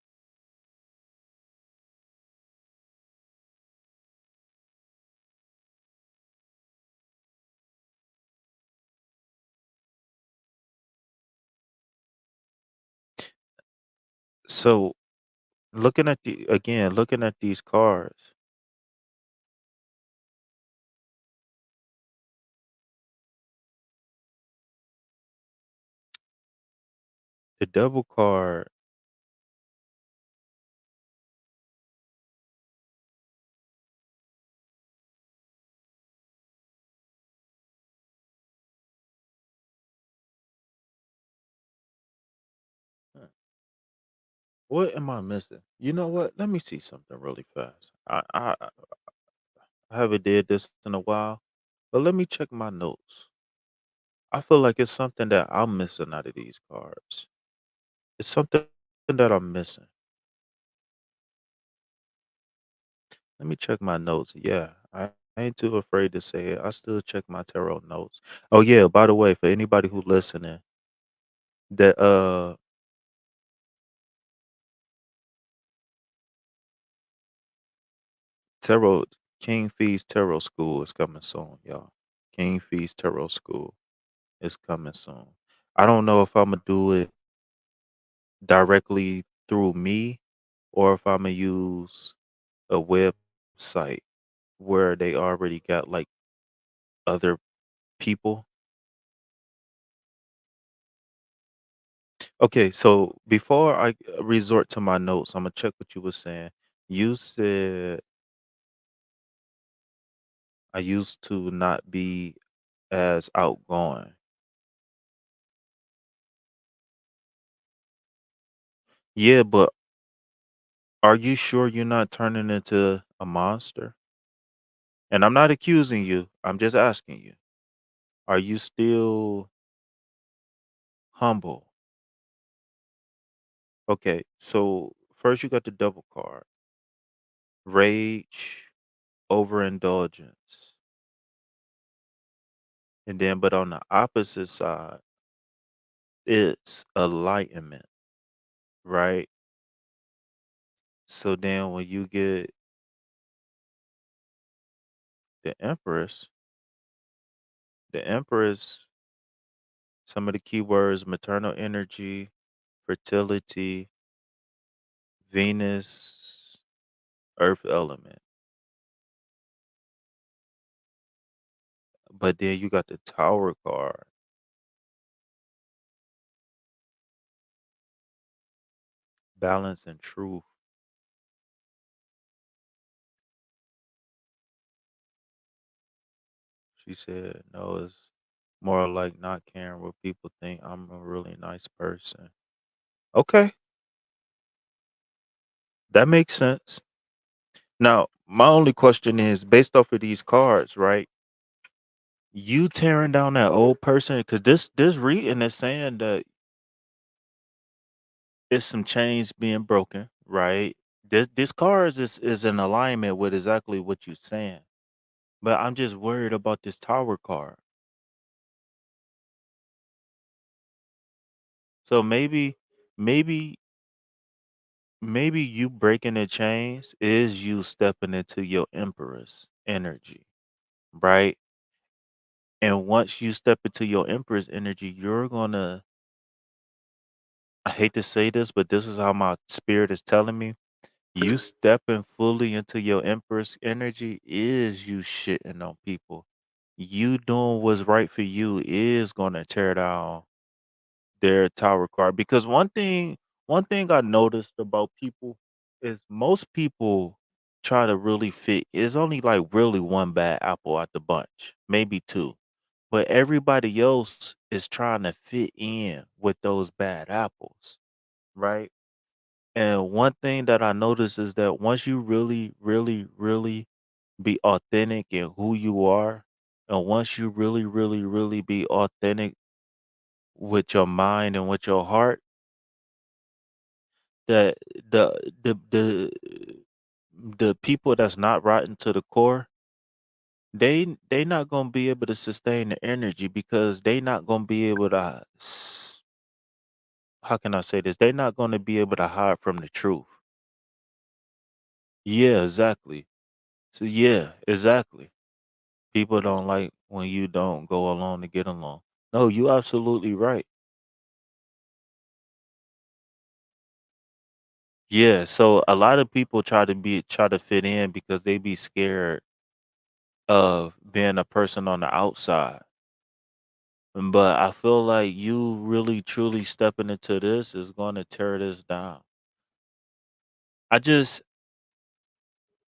So looking at these cards, the devil card. huh, What am I missing? You know what? Let me see something really fast. I haven't did this in a while, but let me check my notes. I feel like it's something that I'm missing out of these cards. It's something that I'm missing. Let me check my notes. Yeah, I ain't too afraid to say it. I still check my tarot notes. Oh yeah, by the way, for anybody who listening, that tarot King Fees Tarot School is coming soon, y'all. King Fees Tarot School is coming soon. I don't know if I'm gonna do it directly through me or if I'm gonna use a website where they already got like other people. Okay, so before I resort to my notes, I'm gonna check what you were saying. You said I used to not be as outgoing. Yeah, but are you sure you're not turning into a monster? And I'm not accusing you. I'm just asking you. Are you still humble? Okay, so first you got the double card. Rage, overindulgence. And then but on the opposite side, it's enlightenment, right? So then when you get the Empress, the Empress, some of the keywords maternal energy, fertility, Venus, earth element. But then you got the Tower card, balance and truth. She said, no, it's more like not caring what people think. I'm a really nice person. Okay, that makes sense. Now, my only question is based off of these cards, right? You tearing down that old person because this reading is saying that it's some chains being broken, right? This cards is in alignment with exactly what you're saying. But I'm just worried about this tower card. So maybe maybe you breaking the chains is you stepping into your empress energy, right? And once you step into your empress energy, you're gonna I hate to say this, but this is how my spirit is telling me. You stepping fully into your empress energy is you shitting on people. You doing what's right for you is gonna tear down their tower card. Because one thing I noticed about people is most people try to really fit. It's only like really one bad apple out the bunch, maybe two. But everybody else is trying to fit in with those bad apples, right? And one thing that I noticed is that once you really, really, really be authentic in who you are, and once you really, really, really be authentic with your mind and with your heart, that the people that's not rotten to the core, they not gonna be able to sustain the energy because they not gonna be able to how can I say this? They're not gonna be able to hide from the truth. Yeah, exactly. So yeah, exactly. People don't like when you don't go along to get along. No, you absolutely right. Yeah, so a lot of people try to fit in because they be scared of being a person on the outside. But I feel like you really truly stepping into this is going to tear this down. I just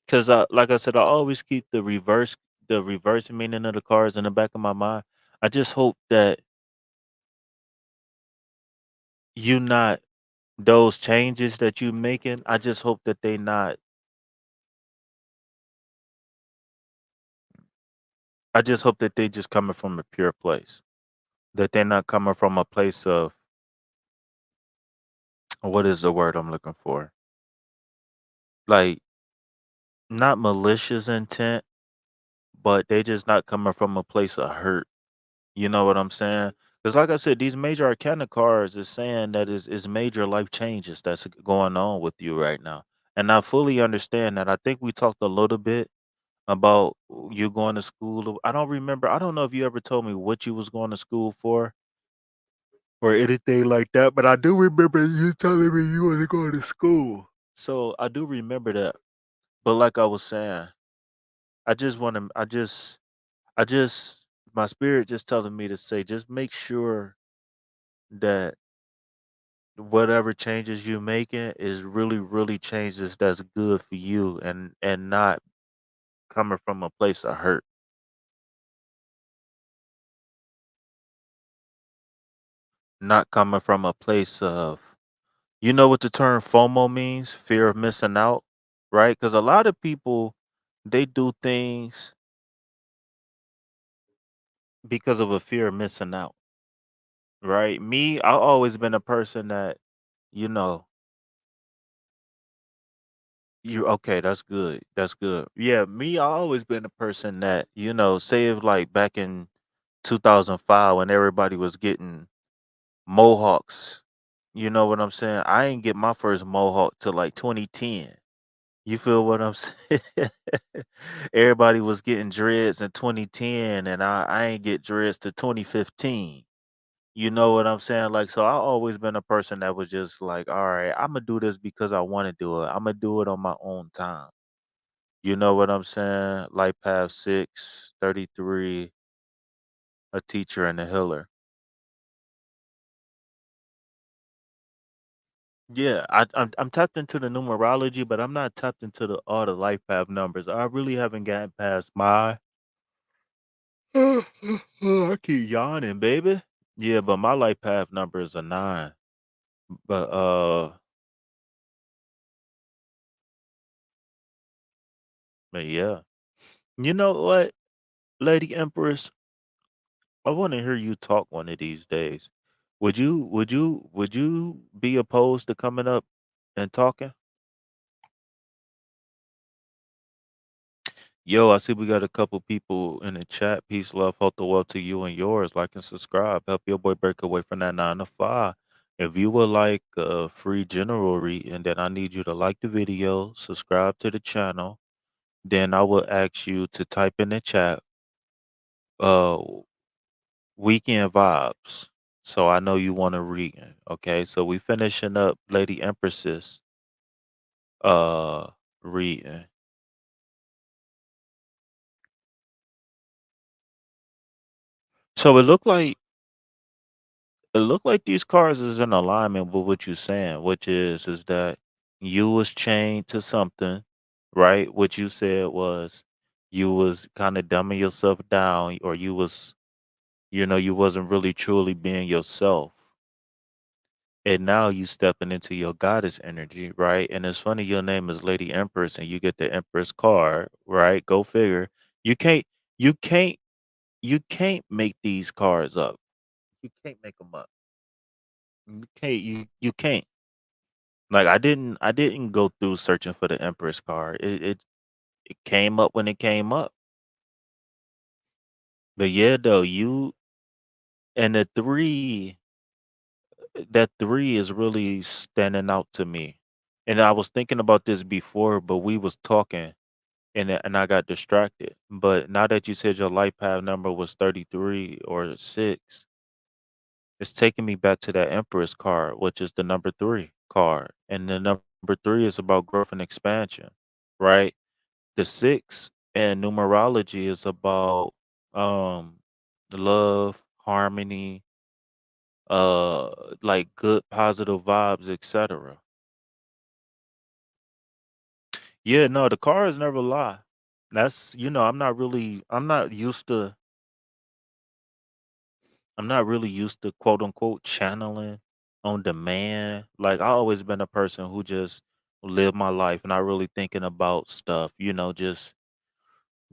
cuz like I said I always keep the reverse meaning of the cards in the back of my mind. I just hope that you not those changes that you making, I just hope that I just hope that they just coming from a pure place. That they're not coming from a place of what is the word I'm looking for? Like not malicious intent, but they just not coming from a place of hurt. You know what I'm saying? Because like I said, these major arcana cards is saying that is major life changes that's going on with you right now. And I fully understand that. I think we talked a little bit about you going to school. I don't remember. I don't know if you ever told me what you was going to school for or anything like that, but I do remember you telling me you was going to school. So I do remember that. But like I was saying, I just want to. I just. My spirit just telling me to say, just make sure that whatever changes you making is really, really changes that's good for you, and not coming from a place of hurt, not coming from a place of. You know what the term FOMO means? Fear of missing out, right? Because a lot of people they do things because of a fear of missing out, right? Me, I've always been a person that, you know, you okay, that's good. That's good. Yeah, me, I always been a person that, say if like back in 2005 when everybody was getting mohawks, you know what I'm saying? I ain't get my first mohawk till like 2010. You feel what I'm saying? Everybody was getting dreads in 2010 and I ain't get dreads to 2015. You know what I'm saying? Like, so I always been a person that was just like, all right, I'm gonna do this because I want to do it. I'm gonna do it on my own time. You know what I'm saying? Life Path 6, 33, a teacher and a healer. Yeah, I'm tapped into the numerology, but I'm not tapped into all the life path numbers. I really haven't gotten past my. I keep yawning, baby. Yeah, but my life path number is a 9. But but yeah. You know what, Lady Empress? I want to hear you talk one of these days. Would you be opposed to coming up and talking? Yo, I see we got a couple people in the chat. Peace, love, health, and wealth to you and yours. Like and subscribe. Help your boy break away from that 9 to 5. If you would like a free general reading, then I need you to like the video, subscribe to the channel. Then I will ask you to type in the chat, uh, weekend vibes. So I know you want to read. Okay, so we finishing up Lady Empress's uh reading. So it looked like It look like these cards is in alignment with what you're saying, which is that you was chained to something, right? What you said was you was kind of dumbing yourself down, or you was, you wasn't really truly being yourself. And now you stepping into your goddess energy, right? And it's funny your name is Lady Empress and you get the Empress card, right? Go figure. You can't you can't you can't make these cards up. You can't make them up. You can't. Like I didn't go through searching for the Empress card. It came up when it came up. But yeah, though, you and the three that three is really standing out to me. And I was thinking about this before, but we was talking and I got distracted. But now that you said your life path number was 33 or 6, it's taking me back to that Empress card, which is the number 3 card. And the number 3 is about growth and expansion, right? The 6 in numerology is about um love, harmony, like good positive vibes, etc. Yeah, no, the cards never lie. That's I'm not really used to quote unquote channeling on demand. Like I always been a person who just live my life, not really thinking about stuff,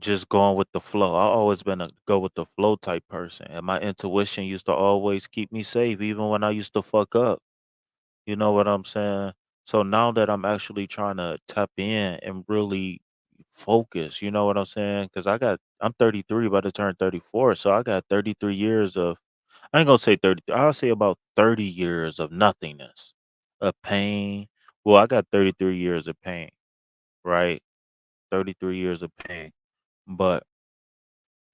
just going with the flow. I always been a go with the flow type person. And my intuition used to always keep me safe even when I used to fuck up. You know what I'm saying? So now that I'm actually trying to tap in and really focus, you know what I'm saying? Because I'm 33, about to turn 34. So I got 33 years of, I ain't gonna say 30, I'll say about 30 years of nothingness, of pain. Well, I got 33 years of pain, right? 33 years of pain. But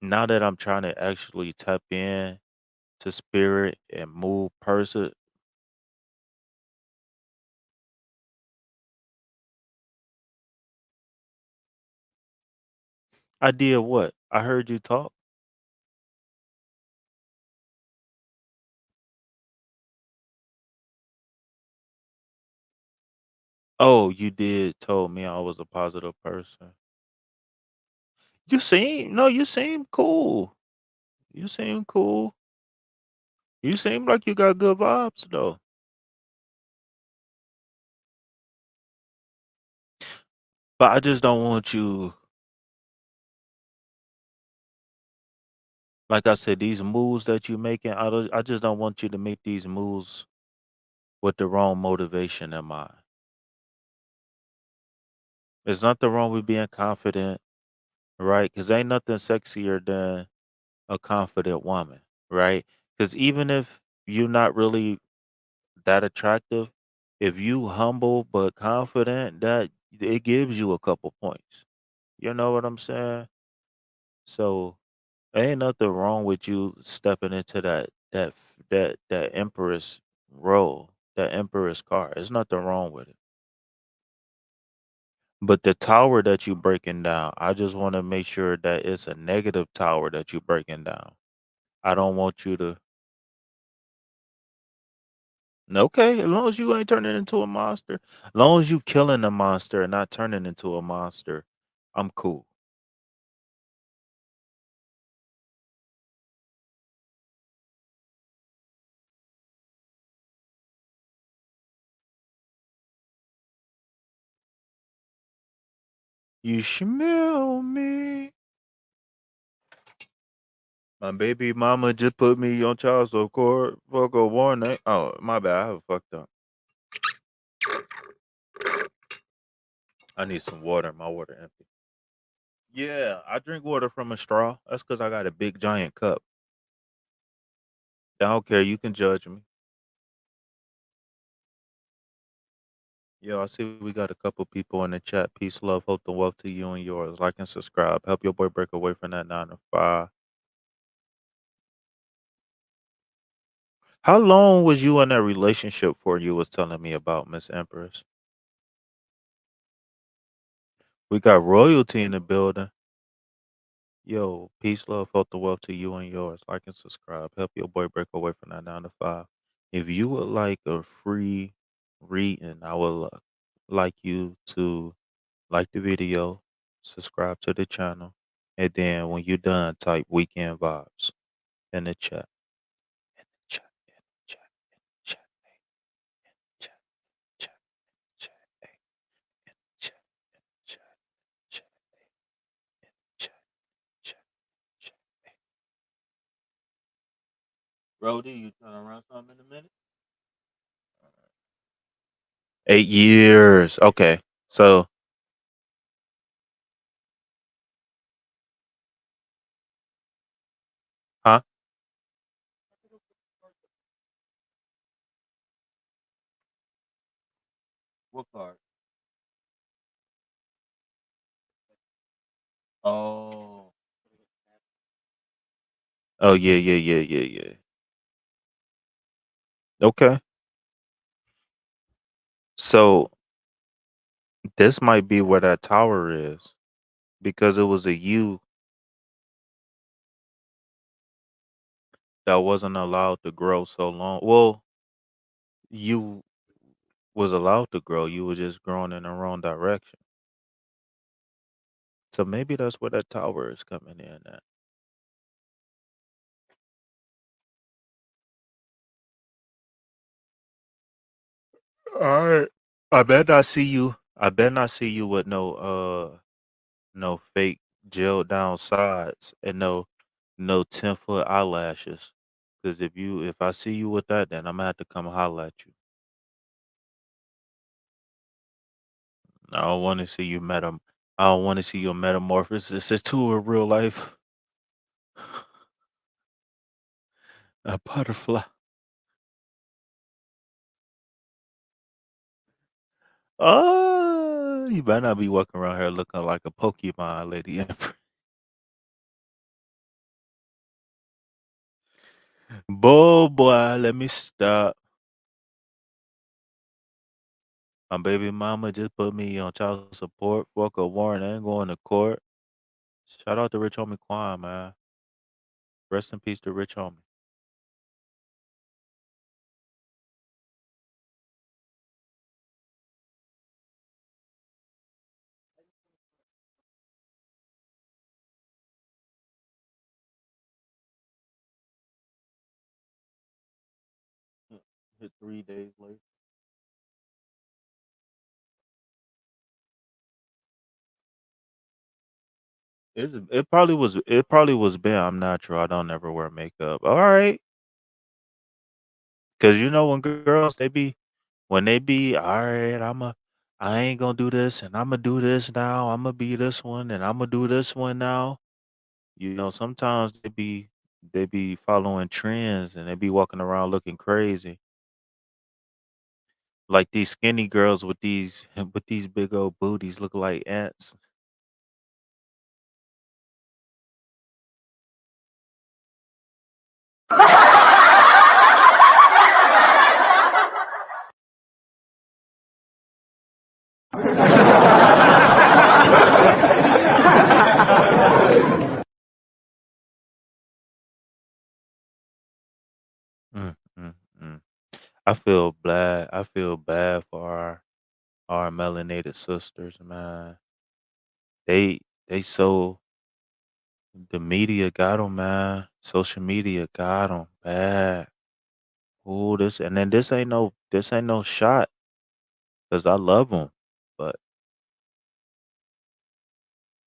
now that I'm trying to actually tap in to spirit and move person, I did what? I heard you talk. Oh, you did told me I was a positive person. You seem cool. You seem cool. You seem like you got good vibes though. But I just don't want you, like I said, these moves that you're making, I just don't want you to make these moves with the wrong motivation in mind. There's nothing wrong with being confident, right? Because ain't nothing sexier than a confident woman, right? Because even if you're not really that attractive, if you humble but confident, that it gives you a couple points. You know what I'm saying? So ain't nothing wrong with you stepping into that empress role, that empress car. There's nothing wrong with it. But the tower that you breaking down, I just want to make sure that it's a negative tower that you breaking down. I don't want you to. Okay, as long as you ain't turning into a monster, as long as you killing a monster and not turning into a monster, I'm cool. You smell me. My baby mama just put me on child support. Fuck a warning. Oh, my bad. I have fucked up. I need some water. My water empty. Yeah, I drink water from a straw. That's because I got a big giant cup. I don't care. You can judge me. Yo, I see we got a couple people in the chat. Peace, love, hope, and wealth to you and yours. Like and subscribe. Help your boy break away from that 9 to 5. How long was you in that relationship for you was telling me about, Miss Empress? We got royalty in the building. Yo, peace, love, health, and wealth to you and yours. Like and subscribe. Help your boy break away from that 9 to 5. If you would like a free reading, I would like you to like the video, subscribe to the channel, and then when you're done, type weekend vibes in the chat. In the chat, in the chat, in the chat, chat, chat, chat, in the chat, in the chat, chat, chat, chat, chat. Brody, you trying to run something in a minute? 8 years. Okay. So, huh? What card? Oh. Oh yeah, yeah, yeah, yeah, yeah. Okay. So this might be where that tower is because it was a U that wasn't allowed to grow so long. Well, you was allowed to grow. You were just growing in the wrong direction. So maybe that's where that tower is coming in at. All right. I bet not see you. I bet not see you with no fake gelled down sides and no 10-foot eyelashes. Cause if I see you with that, then I'm gonna have to come holler at you. I don't want to see you I don't want to see your metamorphosis into a real life a butterfly. Oh, you better not be walking around here looking like a Pokemon lady. Boy, let me stop. My baby mama just put me on child support. Fuck a warrant. I ain't going to court. Shout out to Rich Homie Quan, man. Rest in peace to Rich Homie. Hit 3 days later. It probably was Ben. I'm not sure. I don't ever wear makeup. All right. Cause you know when girls when they be all right, I ain't gonna do this and I'm gonna do this now. I'm gonna be this one and I'm gonna do this one now. You know, sometimes they be following trends and they be walking around looking crazy. Like these skinny girls with these with these big old booties look like ants. Mm, mm, mm. I feel bad for our melanated sisters, man. They so the media got them, man. Social media got them bad. Ooh, this ain't no shot, 'cause I love them, but,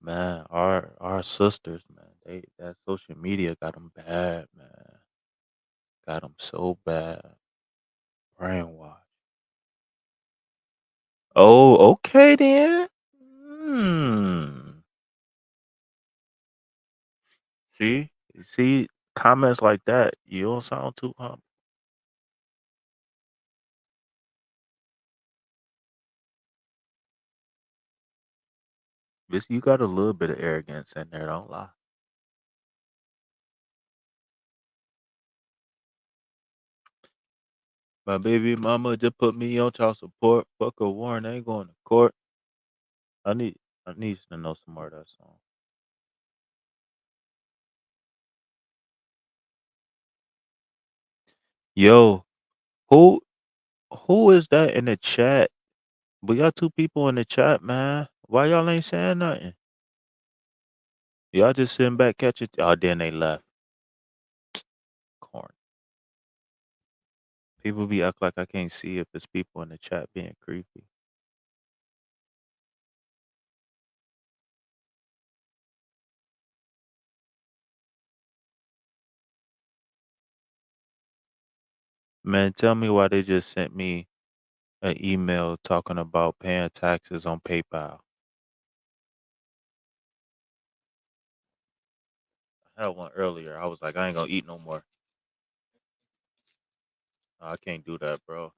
man, our sisters, man, that social media got them bad, man. Got them so bad. Brainwashed. Oh, okay then. Hmm. See? See, comments like that, you don't sound too humble. Just you got a little bit of arrogance in there, don't lie. My baby mama just put me on child support. Fuck a warrant. I ain't going to court. I need I need to know some more of that song. Yo, Who who is that in the chat? We got 2 people in the chat, man. Why y'all ain't saying nothing? Y'all just sitting back catching oh, then they left. Corn. People be act like I can't see if it's people in the chat being creepy. Man, tell me why they just sent me an email talking about paying taxes on PayPal. I had one earlier. I was like, I ain't gonna eat no more. I can't do that, bro.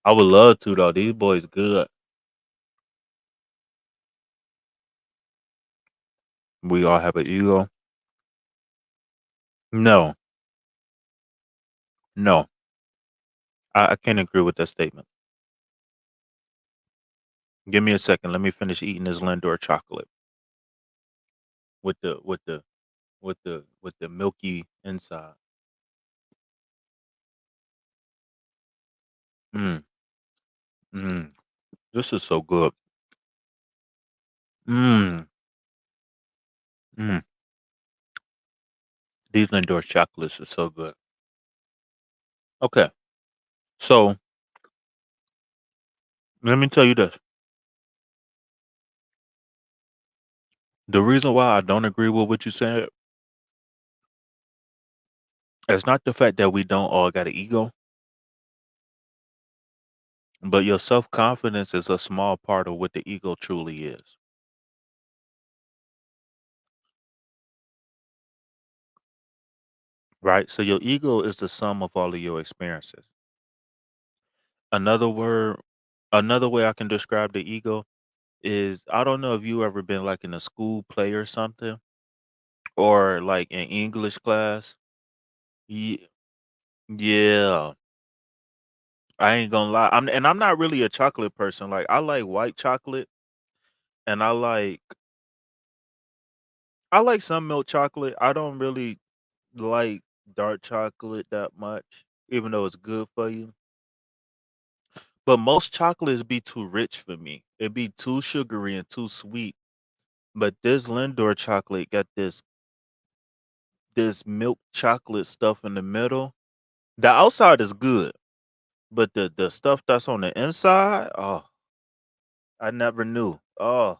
I would love to though. These boys good. We all have an ego. No, no, I can't agree with that statement. Give me a second. Let me finish eating this Lindor chocolate with the milky inside. Mm, mm. This is so good. Mm, mm. These Lindor chocolates are so good. Okay, so let me tell you this. The reason why I don't agree with what you said is not the fact that we don't all got an ego, but your self confidence is a small part of what the ego truly is. Right? So your ego is the sum of all of your experiences. Another word, another way I can describe the ego is I don't know if you ever been like in a school play or something or like in English class. Ye- Yeah, I ain't gonna lie. I'm not really a chocolate person. Like I like white chocolate and I like some milk chocolate. I don't really like dark chocolate that much, even though it's good for you. But most chocolates be too rich for me. It be too sugary and too sweet. But this Lindor chocolate got this milk chocolate stuff in the middle. The outside is good, but the stuff that's on the inside, oh, I never knew. Oh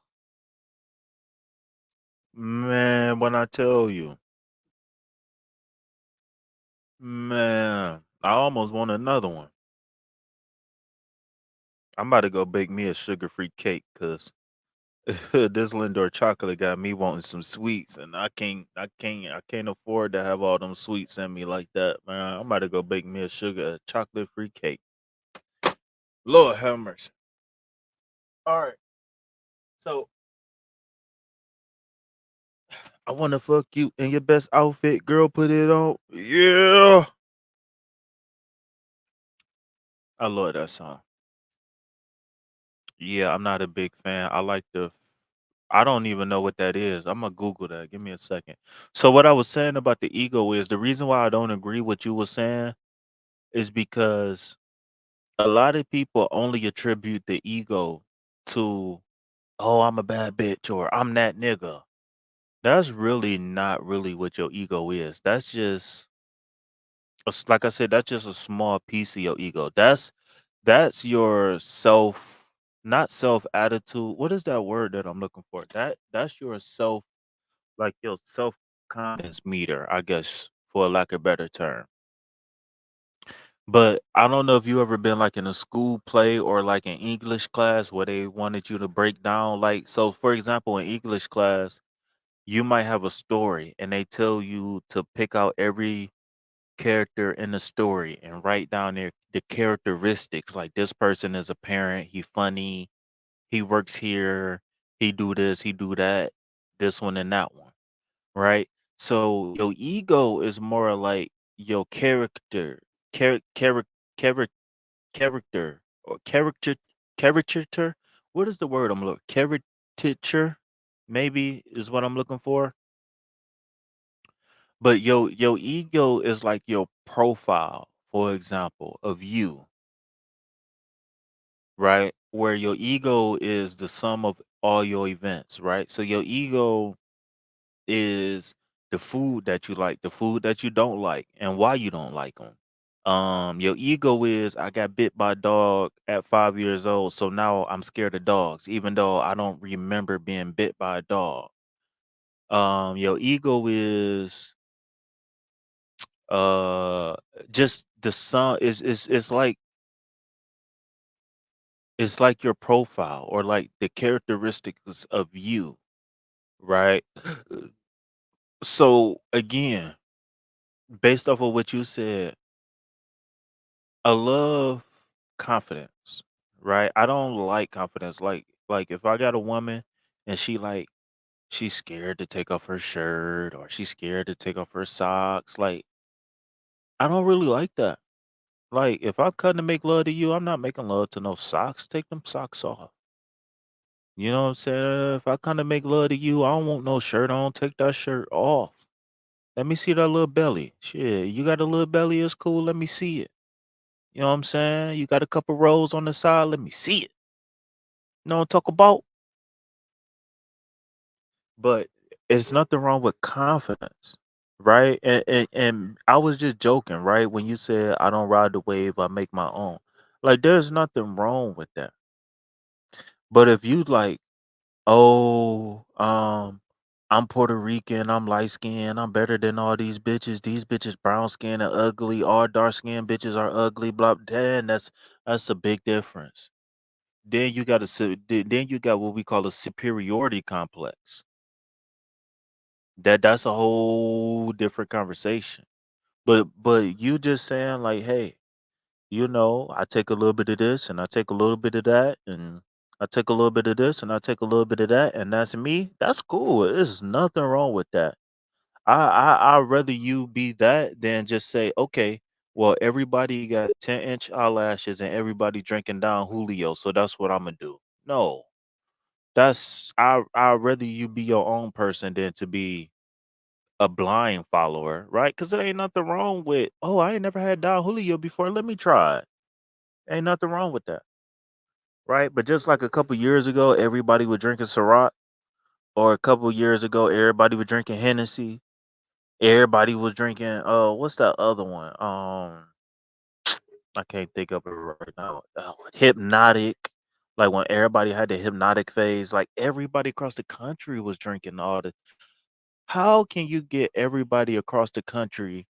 man, when I tell you, man, I almost want another one. I'm about to go bake me a sugar-free cake because this Lindor chocolate got me wanting some sweets, and I can't afford to have all them sweets in me like that, man. I'm about to go bake me a chocolate-free cake. Lord have mercy. All right, so I want to fuck you in your best outfit, girl. Put it on. Yeah, I love that song. Yeah, I'm not a big fan. I like the. I don't even know what that is. I'm gonna Google that. Give me a second. So what I was saying about the ego is the reason why I don't agree with you was saying is because a lot of people only attribute the ego to, oh, I'm a bad bitch or I'm that nigga. That's really not really what your ego is. That's just like I said, that's just a small piece of your ego. That's your self, not self attitude. What is that word that I'm looking for? That's your self, like your self confidence meter, I guess, for a lack of better term. But I don't know if you ever been like in a school play or like in English class where they wanted you to break down like so for example in English class, you might have a story and they tell you to pick out every character in the story and write down the characteristics like this person is a parent, he funny, he works here, he do this, he do that, this one and that one, right? So your ego is more like your character, character character or caricature. What is the word I'm looking? Caricature, maybe is what I'm looking for. But your ego is like your profile for example, of you, right? Where your ego is the sum of all your events, right? So your ego is the food that you like, the food that you don't like, and why you don't like them. Your ego is I got bit by a dog at 5 years old, so now I'm scared of dogs, even though I don't remember being bit by a dog. Your ego is uh just the sum is it's like your profile or like the characteristics of you, right? So again, based off of what you said, I love confidence, right? I don't like confidence. Like if I got a woman and she's scared to take off her shirt or she's scared to take off her socks, like I don't really like that. Like if I'm cutting to make love to you, I'm not making love to no socks. Take them socks off. You know what I'm saying? If I kind of make love to you, I don't want no shirt on. Take that shirt off. Let me see that little belly. Shit, you got a little belly, it's cool. Let me see it. You know what I'm saying? You got a couple rolls on the side. Let me see it. You know what I'm talking about? But it's nothing wrong with confidence, right? And I was just joking, right? When you said I don't ride the wave, I make my own. Like there's nothing wrong with that. But if you like, oh, I'm Puerto Rican, I'm light skinned, I'm better than all these bitches. These bitches brown skin and ugly. All dark skinned bitches are ugly. Blah. Damn, that's a big difference. Then you got what we call a superiority complex. That's a whole different conversation. But you just saying like, hey, I take a little bit of this and I take a little bit of that and I take a little bit of this and I take a little bit of that and that's me. That's cool. There's nothing wrong with that. I'd rather you be that than just say, okay, well, everybody got 10-inch eyelashes and everybody drinking down Julio, so that's what I'm gonna do. No, I'd rather you be your own person than to be a blind follower, right? Because there ain't nothing wrong with, oh, I ain't never had Don Julio before. Let me try it. Ain't nothing wrong with that, right? But just like a couple years ago, everybody was drinking Ciroc, or a couple years ago, everybody was drinking Hennessy. Everybody was drinking. What's that other one? I can't think of it right now. Hypnotic. Like when everybody had the hypnotic phase, like everybody across the country was drinking all the. How can you get everybody across the country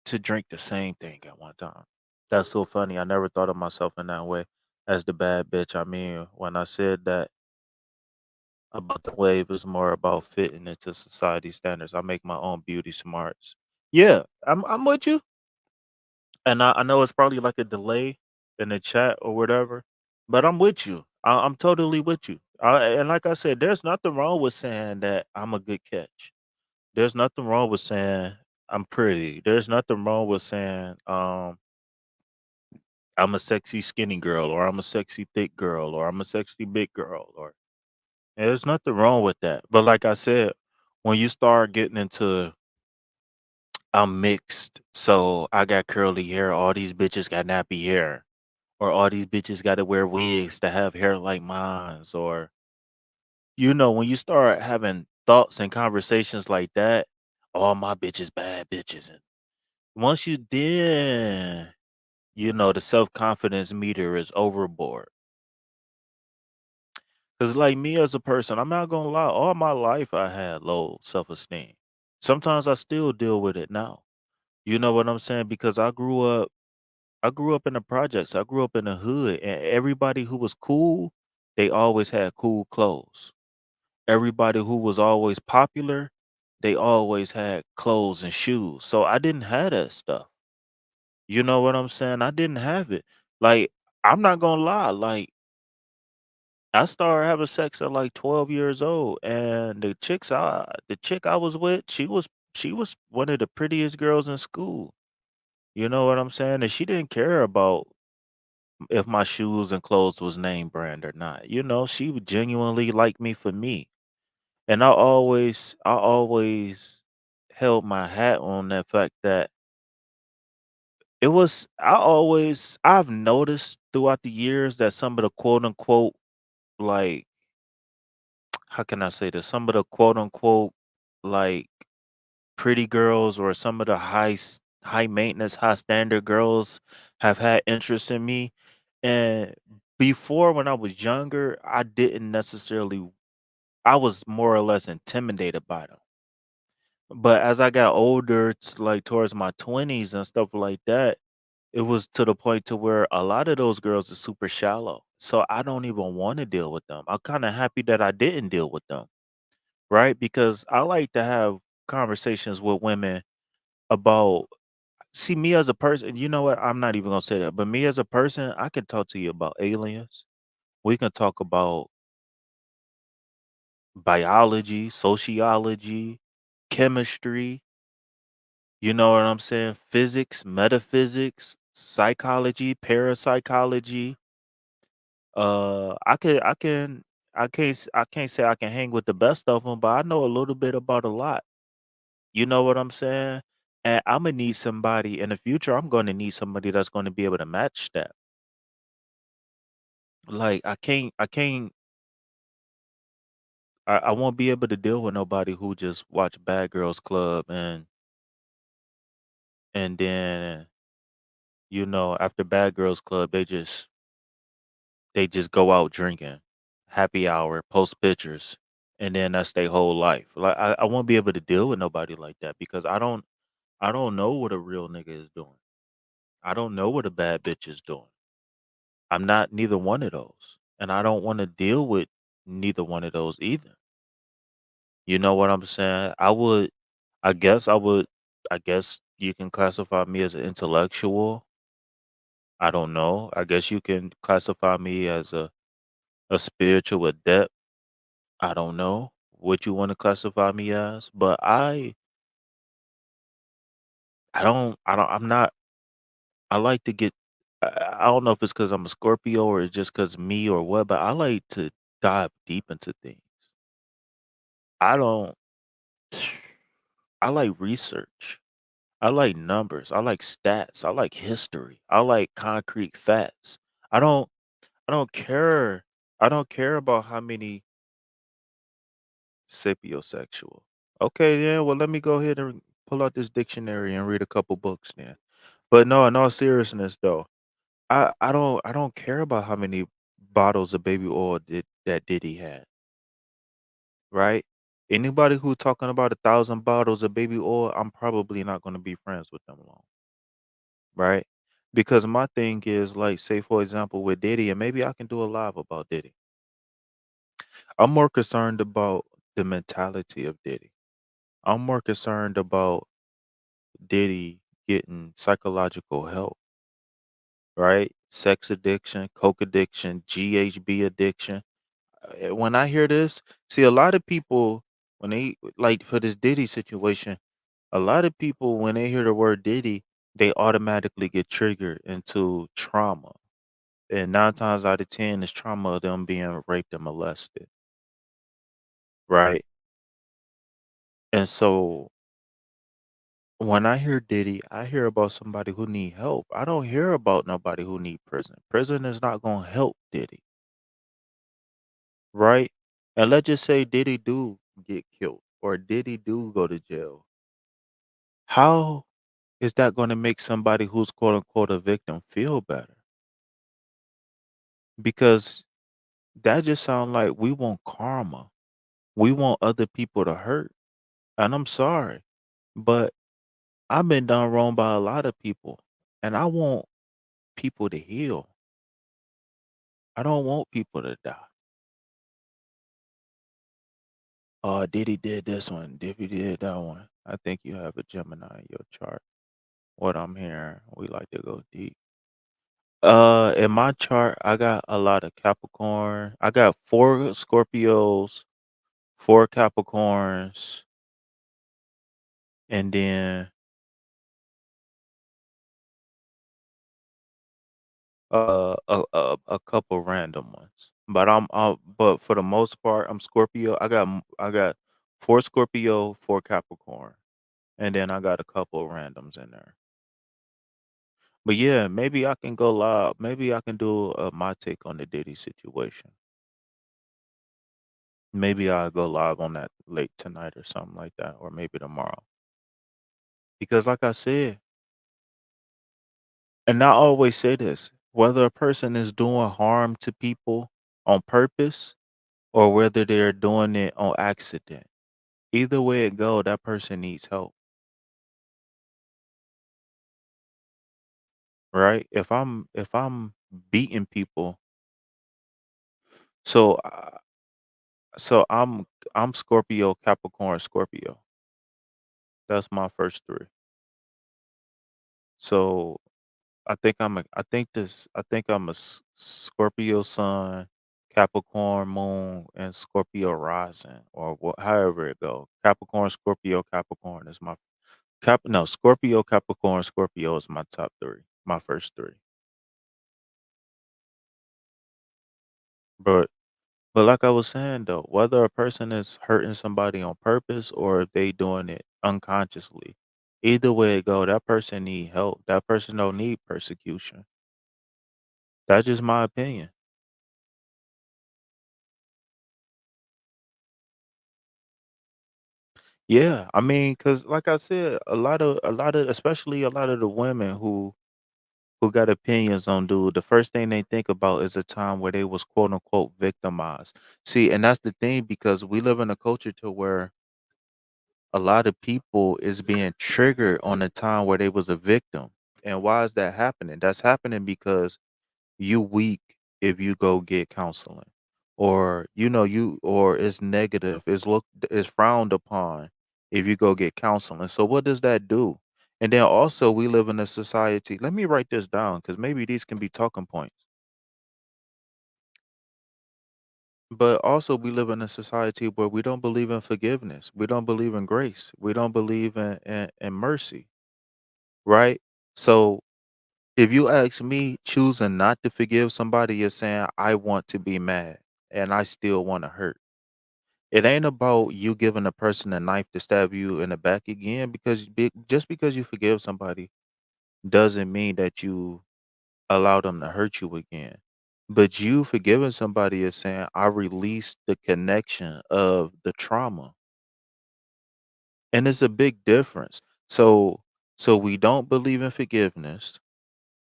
to drink the same thing at one time? That's so funny. I never thought of myself in that way as the bad bitch. I mean, when I said that about the wave is more about fitting into society standards. I make my own beauty smarts. Yeah, I'm with you. And I know it's probably like a delay in the chat or whatever, but I'm with you. I'm totally with you. And like I said, there's nothing wrong with saying that I'm a good catch. There's nothing wrong with saying I'm pretty. There's nothing wrong with saying I'm a sexy skinny girl or I'm a sexy thick girl or I'm a sexy big girl or there's nothing wrong with that. But like I said, when you start getting into I'm mixed, so I got curly hair, all these bitches got nappy hair, or all these bitches got to wear wigs to have hair like mine's, or when you start having thoughts and conversations like that, all my bitches bad bitches, and once you then the self confidence meter is overboard. Cause like me as a person, I'm not gonna lie, all my life I had low self esteem. Sometimes I still deal with it now. You know what I'm saying? Because I grew up in the projects. I grew up in the hood, and everybody who was cool, they always had cool clothes. Everybody who was always popular, they always had clothes and shoes. So I didn't have that stuff. You know what I'm saying? I didn't have it. Like I'm not gonna lie. Like I started having sex at like 12 years old, and the chick I was with, she was one of the prettiest girls in school. You know what I'm saying? And she didn't care about if my shoes and clothes was name brand or not. She would genuinely like me for me. And I always held my hat on that fact that I've noticed throughout the years that some of the quote unquote, like, how can I say this? Some of the quote unquote, like, pretty girls or some of the high maintenance, high standard girls have had interest in me. And before, when I was younger, I didn't necessarily, I was more or less intimidated by them. But as I got older, like towards my 20s and stuff like that, it was to the point to where a lot of those girls are super shallow. So I don't even want to deal with them. I'm kind of happy that I didn't deal with them, right? Because I like to have conversations with women about, see, me as a person, you know what? I'm not even gonna say that, but me as a person, I can talk to you about aliens. We can talk about biology, sociology, chemistry, you know what I'm saying? Physics, metaphysics, psychology, parapsychology. I can't say I can hang with the best of them, but I know a little bit about a lot. You know what I'm saying? And I'm gonna need somebody in the future. I'm going to need somebody that's going to be able to match that. Like I won't be able to deal with nobody who just watch Bad Girls Club and then, after Bad Girls Club they just go out drinking, happy hour, post pictures, and then that's their whole life. Like I won't be able to deal with nobody like that because I don't know what a real nigga is doing. I don't know what a bad bitch is doing. I'm not neither one of those. And I don't want to deal with neither one of those either. You know what I'm saying? I guess you can classify me as an intellectual. I don't know. I guess you can classify me as a spiritual adept. I don't know what you want to classify me as, but I'm not, I like to get, I don't know if it's because I'm a Scorpio or it's just because me or what, but I like to dive deep into things. I don't, I like research. I like numbers. I like stats. I like history. I like concrete facts. I don't, I don't care. I don't care about how many sapiosexual. Okay, then. Well, let me go ahead and pull out this dictionary and read a couple books then. But no, in all seriousness though, I don't care about how many bottles of baby oil that Diddy had, right? Anybody who talking about 1,000 bottles of baby oil, I'm probably not going to be friends with them long, right? Because my thing is like, say for example with Diddy, and maybe I can do a live about Diddy. I'm more concerned about the mentality of Diddy. I'm more concerned about Diddy getting psychological help, right? Sex addiction, coke addiction, GHB addiction. When I hear this, see a lot of people when they like for this Diddy situation, a lot of people when they hear the word Diddy, they automatically get triggered into trauma. And 9 times out of 10 is trauma of them being raped and molested, right? And so when I hear Diddy, I hear about somebody who need help. I don't hear about nobody who need prison. Prison is not gonna help Diddy, right? And let's just say Diddy do get killed or Diddy do go to jail. How is that gonna make somebody who's quote unquote a victim feel better? Because that just sounds like we want karma. We want other people to hurt. And I'm sorry, but I've been done wrong by a lot of people. And I want people to heal. I don't want people to die. Oh, Diddy did this one. Diddy did that one. I think you have a Gemini in your chart. What I'm hearing, we like to go deep. In my chart, I got a lot of Capricorn. I got 4 Scorpios, 4 Capricorns, and then a couple random ones. But for the most part, I'm Scorpio. I got 4 Scorpio, 4 Capricorn, and then I got a couple randoms in there. But yeah, maybe I can go live. Maybe I can do my take on the Diddy situation. Maybe I'll go live on that late tonight or something like that, or maybe tomorrow. Because, like I said, and I always say this, whether a person is doing harm to people on purpose or whether they're doing it on accident, either way it go, that person needs help, right? If I'm beating people, so so I'm Scorpio, Capricorn, Scorpio. That's my first three. So I think I'm a Scorpio sun, Capricorn moon, and Scorpio rising, or however it go. Capricorn, Scorpio, Capricorn is my no, Scorpio, Capricorn, Scorpio is my top three, my first three. But like I was saying though, whether a person is hurting somebody on purpose or if they doing it unconsciously, either way it go, that person need help. That person don't need persecution. That's just my opinion. Yeah, I mean, cause like I said, a lot of especially a lot of the women who got opinions on dude, the first thing they think about is a time where they was quote unquote victimized. See, and that's the thing because we live in a culture to where a lot of people is being triggered on a time where they was a victim. And why is that happening? That's happening because you weak if you go get counseling. Or you or it's negative, it's frowned upon if you go get counseling. So what does that do? And then also we live in a society. Let me write this down because maybe these can be talking points. But also we live in a society where we don't believe in forgiveness. We don't believe in grace. We don't believe in mercy. Right? So if you ask me, choosing not to forgive somebody is saying I want to be mad and I still want to hurt. It ain't about you giving a person a knife to stab you in the back again just because you forgive somebody doesn't mean that you allow them to hurt you again. But you forgiving somebody is saying I release the connection of the trauma. And it's a big difference. So we don't believe in forgiveness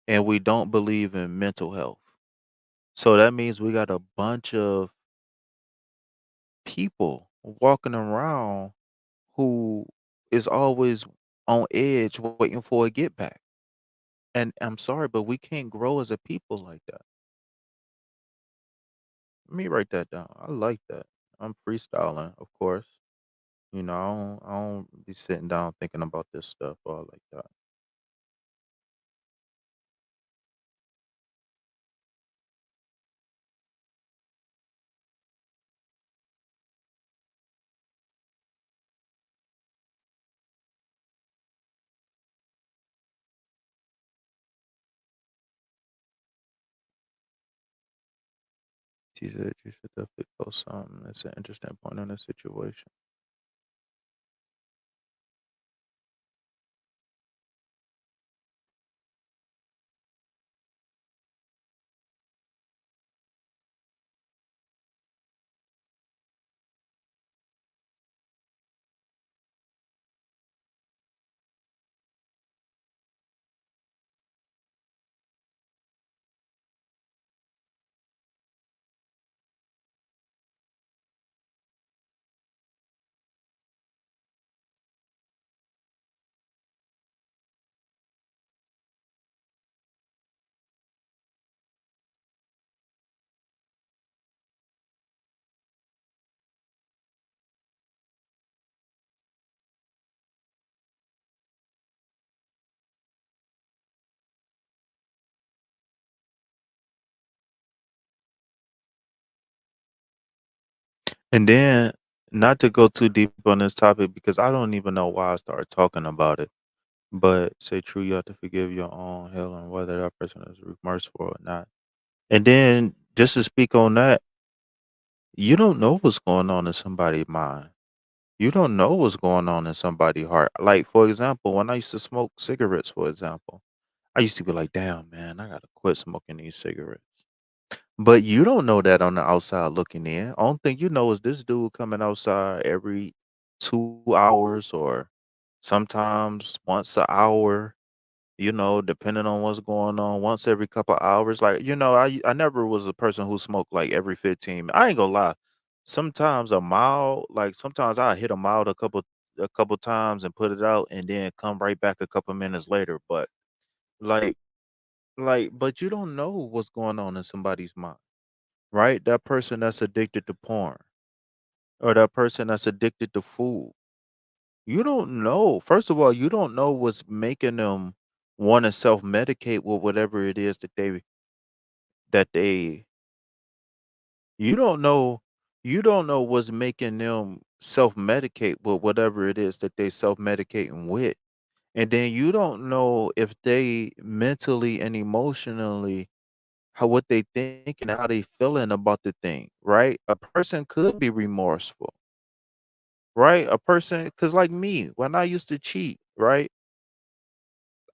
and we don't believe in mental health. So that means we got a bunch of people walking around who is always on edge waiting for a get back. And I'm sorry, but we can't grow as a people like that. Let me write that down. I like that. I'm freestyling, of course. I don't be sitting down thinking about this stuff all like that. She said you should definitely post something. It's an interesting point in the situation. And then, not to go too deep on this topic because I don't even know why I started talking about it. But say true, you have to forgive your own hell and whether that person is remorseful or not. And then just to speak on that, you don't know what's going on in somebody's mind. You don't know what's going on in somebody's heart. Like for example, when I used to smoke cigarettes, for example, I used to be like, "Damn, man, I gotta quit smoking these cigarettes." But you don't know that on the outside looking in. Only thing you know is this dude coming outside every 2 hours or sometimes once an hour, depending on what's going on, once every couple hours. Like, I never was a person who smoked like every 15. I ain't gonna lie. Sometimes a mile, like sometimes I hit a mile a couple times and put it out and then come right back a couple minutes later. But like but you don't know what's going on in somebody's mind, right? That person that's addicted to porn or that person that's addicted to food. You don't know. First of all, you don't know what's making them want to self-medicate with whatever it is that they you don't know what's making them self-medicate with whatever it is that they self-medicating with. And then you don't know if they mentally and emotionally how what they thinking, how they feeling about the thing, right? A person could be remorseful, right? A person, cause like me, when I used to cheat, right?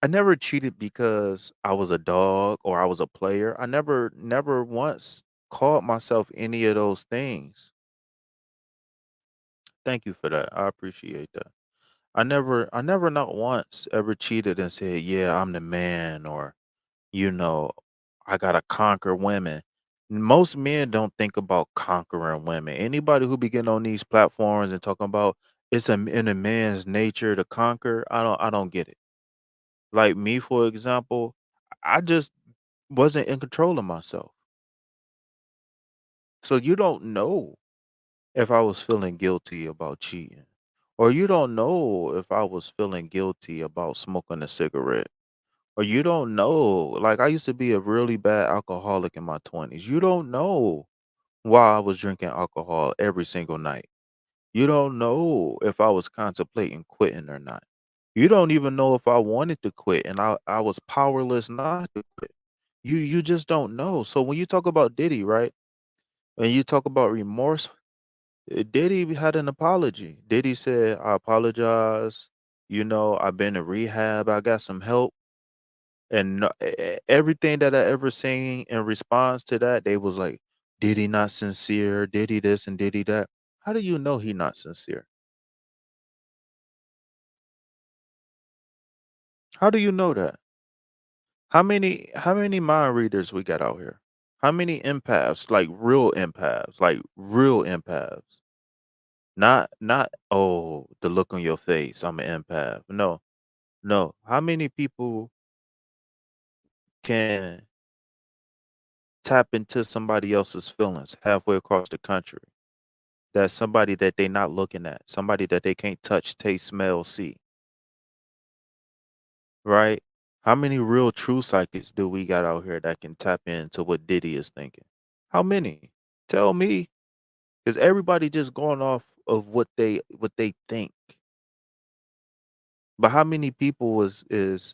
I never cheated because I was a dog or I was a player. I never once called myself any of those things. Thank you for that. I appreciate that. I never not once ever cheated and said, "Yeah, I'm the man," or you know, I gotta conquer women. Most men don't think about conquering women. Anybody who begin on these platforms and talking about in a man's nature to conquer, I don't get it. Like me, for example, I just wasn't in control of myself. So you don't know if I was feeling guilty about cheating. Or you don't know if I was feeling guilty about smoking a cigarette. Or you don't know. Like I used to be a really bad alcoholic in my 20s. You don't know why I was drinking alcohol every single night. You don't know if I was contemplating quitting or not. You don't even know if I wanted to quit and I was powerless not to quit. You just don't know. So when you talk about Diddy, right? When you talk about remorse, Diddy had an apology. Diddy said, "I apologize. I've been to rehab. I got some help." And everything that I ever seen in response to that, they was like, "Diddy not sincere? Diddy this and Diddy that?" How do you know he not sincere? How do you know that? How many mind readers we got out here? How many empaths, like real empaths? Not oh, the look on your face, I'm an empath. No, no. How many people can tap into somebody else's feelings halfway across the country? That's somebody that they not looking at, somebody that they can't touch, taste, smell, see, right? How many real true psychics do we got out here that can tap into what Diddy is thinking? How many? Tell me, because everybody just going off of what they think. But how many people is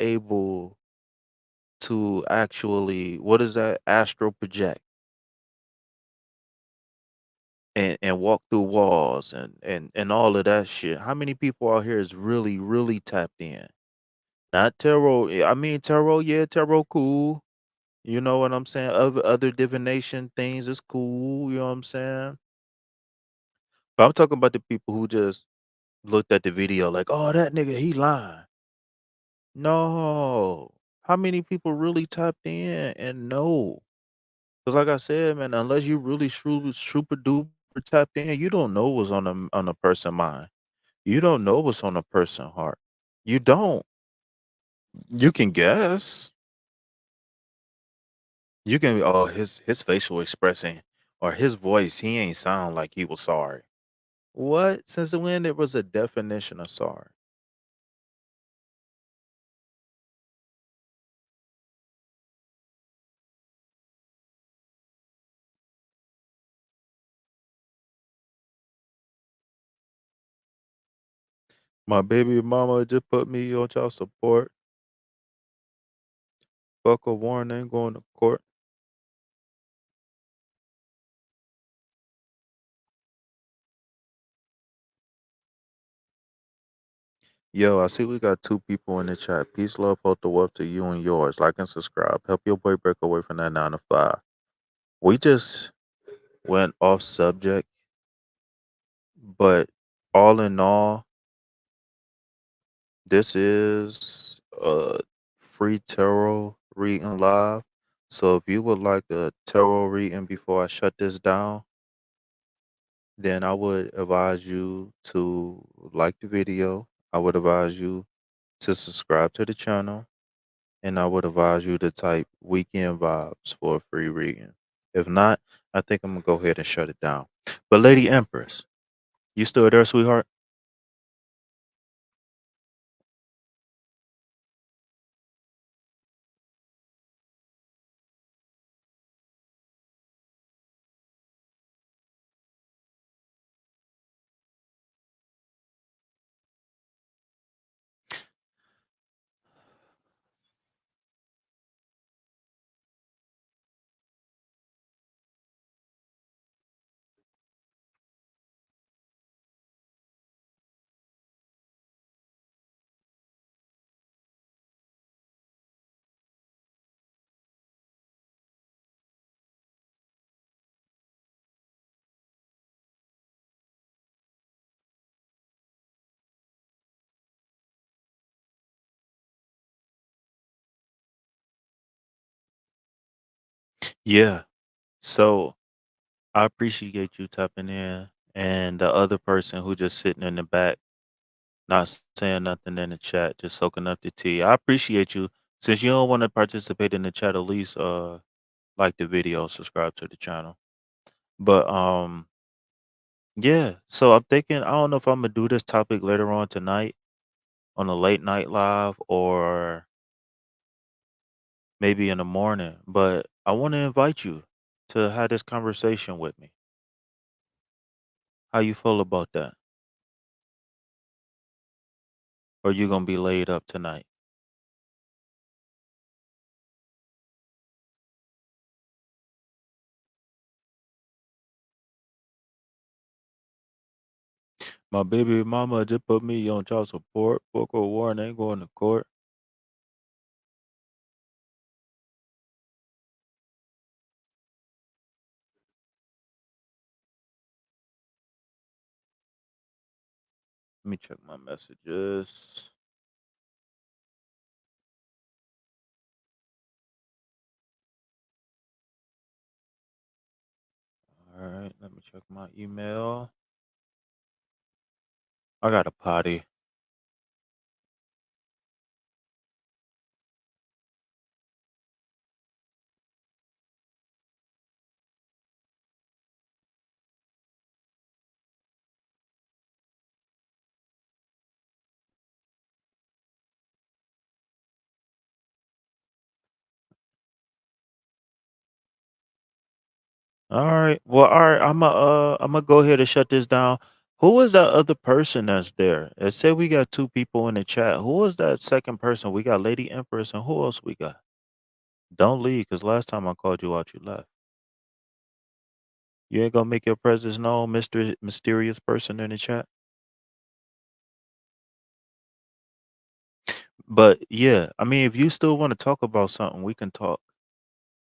able to actually what is that astral project and walk through walls and all of that shit? How many people out here is really tapped in? Not tarot. I mean tarot, yeah, tarot cool. You know what I'm saying? Other divination things is cool. You know what I'm saying? But I'm talking about the people who just looked at the video like, oh, that nigga, he lying. No. How many people really tapped in and know? Because like I said, man, unless you really super duper tapped in, you don't know what's on a person mind. You don't know what's on a person heart. You don't. You can guess. You can oh his facial expression or his voice, he ain't sound like he was sorry. What? Since when there was a definition of sorry? My baby mama just put me on child support. Fuck a warning, going to court. Yo, I see we got two people in the chat. Peace, love, hope the wealth to you and yours. Like and subscribe. Help your boy break away from that 9 to 5. We just went off subject, but all in all, this is a free tarot reading live. So if you would like a tarot reading before I shut this down, then I would advise you to like the video. I would advise you to subscribe to the channel, and I would advise you to type weekend vibes for a free reading. If not, I think I'm gonna go ahead and shut it down. But Lady Empress, you still there, sweetheart? Yeah. So I appreciate you tapping in, and the other person who just sitting in the back, not saying nothing in the chat, just soaking up the tea. I appreciate you. Since you don't want to participate in the chat, at least like the video, subscribe to the channel. But yeah. So I'm thinking I don't know if I'm gonna do this topic later on tonight on a late night live or maybe in the morning. But I want to invite you to have this conversation with me. How you feel about that? Or you gonna be laid up tonight? My baby mama just put me on child support. Booker Warren ain't going to court. Let me check my messages. All right, let me check my email. I got a potty. All right. Well, all right. I'm gonna go ahead and shut this down. Who is that other person that's there? It said we got two people in the chat. Who is that second person? We got Lady Empress, and who else we got? Don't leave, cause last time I called you out, you left. You ain't gonna make your presence known, Mister Mysterious person in the chat. But yeah, I mean, if you still want to talk about something, we can talk.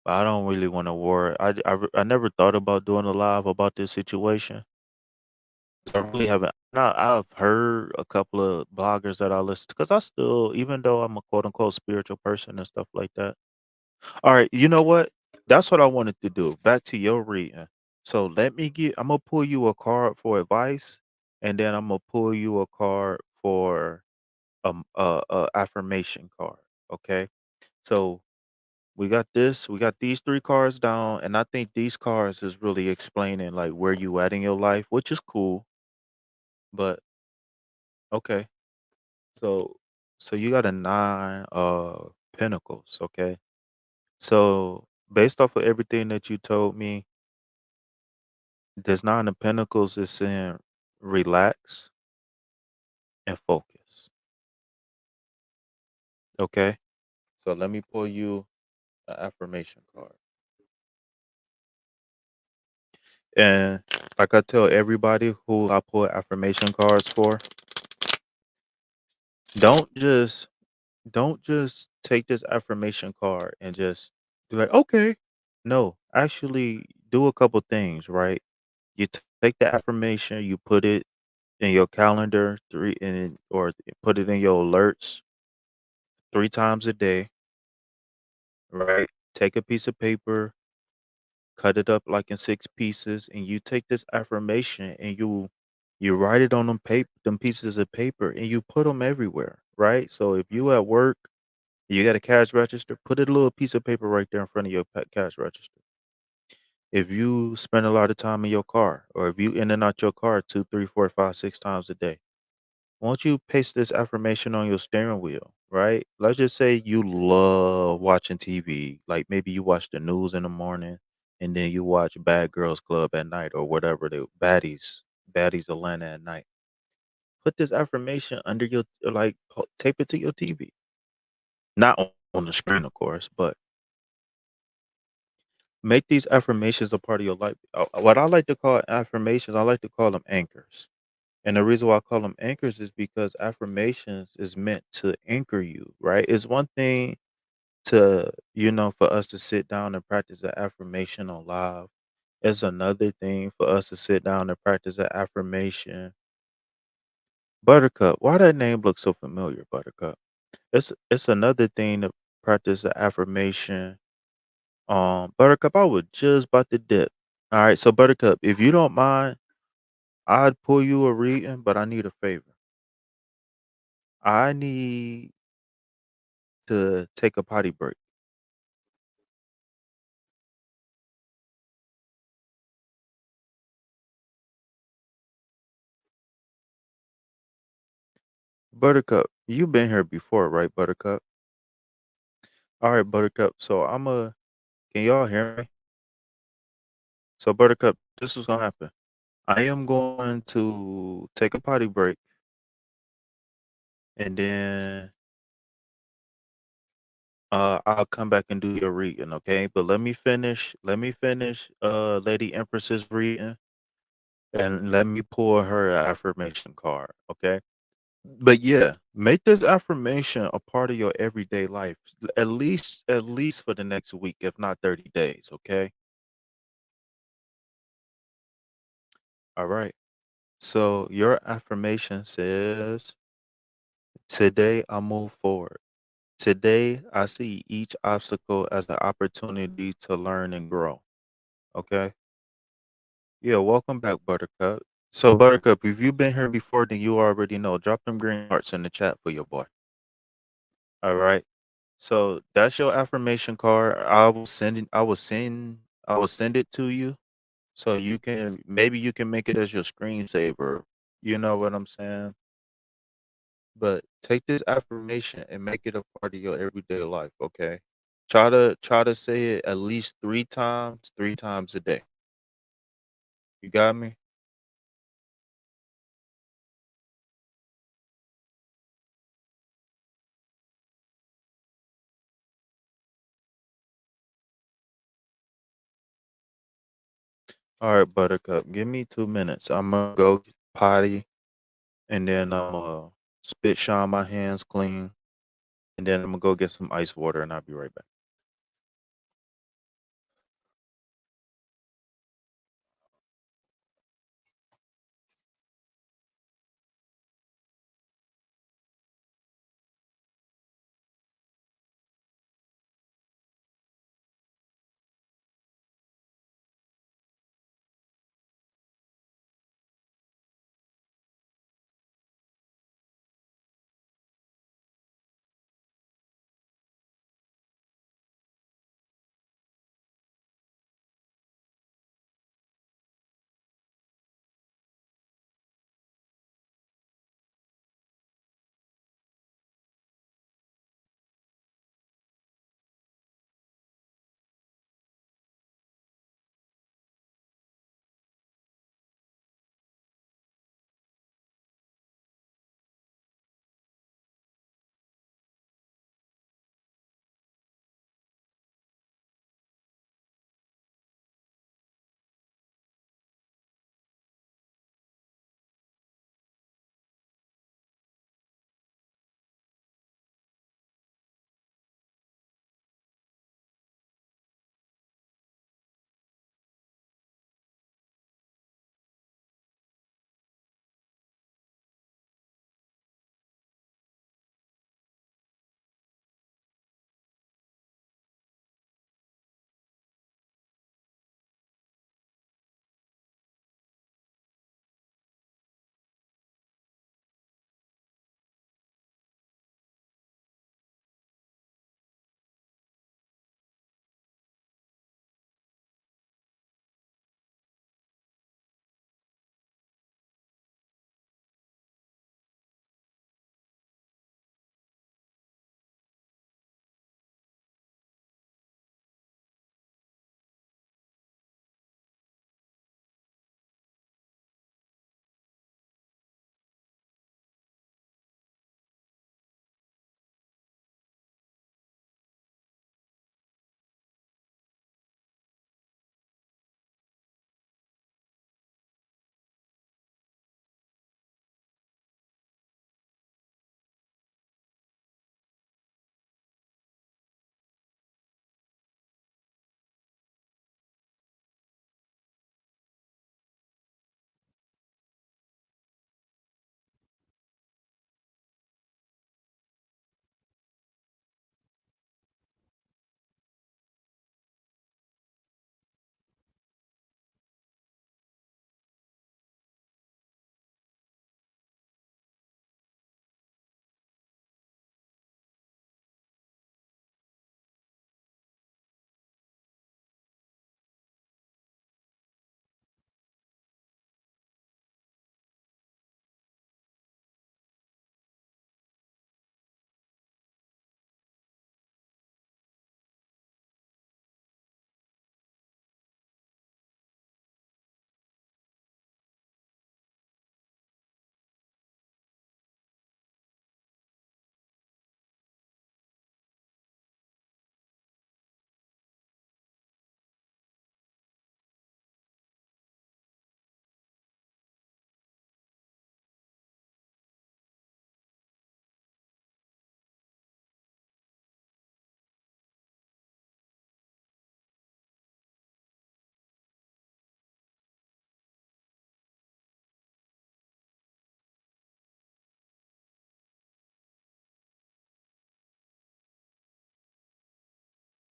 But I don't really want to worry. I never thought about doing a live about this situation. I really haven't. Now I've heard a couple of bloggers that I listen to because I still, even though I'm a quote unquote spiritual person and stuff like that. All right, you know what? That's what I wanted to do. Back to your reading. So let me get. I'm gonna pull you a card for advice, and then I'm gonna pull you a card for affirmation card. Okay. So we got this. We got these three cards down, and I think these cards is really explaining like where you at in your life, which is cool. But okay. So so you got a 9 pentacles, okay? So based off of everything that you told me, this 9 of pentacles is saying relax and focus. Okay? So let me pull you an affirmation card. And like I tell everybody who I pull affirmation cards for, Don't just don't just take this affirmation card and just be like, okay. No, actually do a couple things, right? You take the affirmation, you put it in your calendar or put it in your alerts 3 times a day, right? Take a piece of paper, cut it up like in 6 pieces, and you take this affirmation and you write it on them pieces of paper, and you put them everywhere, right? So if you at work, you got a cash register, put a little piece of paper right there in front of your cash register. If you spend a lot of time in your car, or if you in and out your car 2, 3, 4, 5, 6 times a day, won't you paste this affirmation on your steering wheel, right? Let's just say you love watching TV. Like maybe you watch the news in the morning and then you watch Bad Girls Club at night or whatever the baddies Atlanta at night. Put this affirmation under your tape it to your TV. Not on the screen, of course, but make these affirmations a part of your life. What I like to call affirmations, I like to call them anchors. And the reason why I call them anchors is because affirmations is meant to anchor you, right? It's one thing for us to sit down and practice an affirmation on live. It's another thing for us to sit down and practice an affirmation. Buttercup, why that name looks so familiar, Buttercup? It's another thing to practice an affirmation. Buttercup, I was just about to dip. All right, so Buttercup, if you don't mind, I'd pull you a reading, but I need a favor. I need to take a potty break. Buttercup, you've been here before, right, Buttercup? All right, Buttercup. Can y'all hear me? So, Buttercup, this is gonna happen. I am going to take a potty break, and then I'll come back and do your reading, okay? But let me finish. Let me finish. Lady Empress's reading, and let me pull her affirmation card, okay? But yeah, make this affirmation a part of your everyday life, at least for the next week, if not 30 days, okay? All right. So your affirmation says, today I move forward. Today I see each obstacle as an opportunity to learn and grow. Okay. Yeah, welcome back, Buttercup. So Buttercup, if you've been here before, then you already know. Drop them green hearts in the chat for your boy. All right. So that's your affirmation card. I will send it to you so you can make it as your screensaver. You know what I'm saying? But take this affirmation and make it a part of your everyday life, okay? Try to say it at least 3 times a day. You got me? All right, Buttercup. Give me 2 minutes. I'm gonna go potty, and then I'm gonna spit shine my hands clean, and then I'm gonna go get some ice water, and I'll be right back.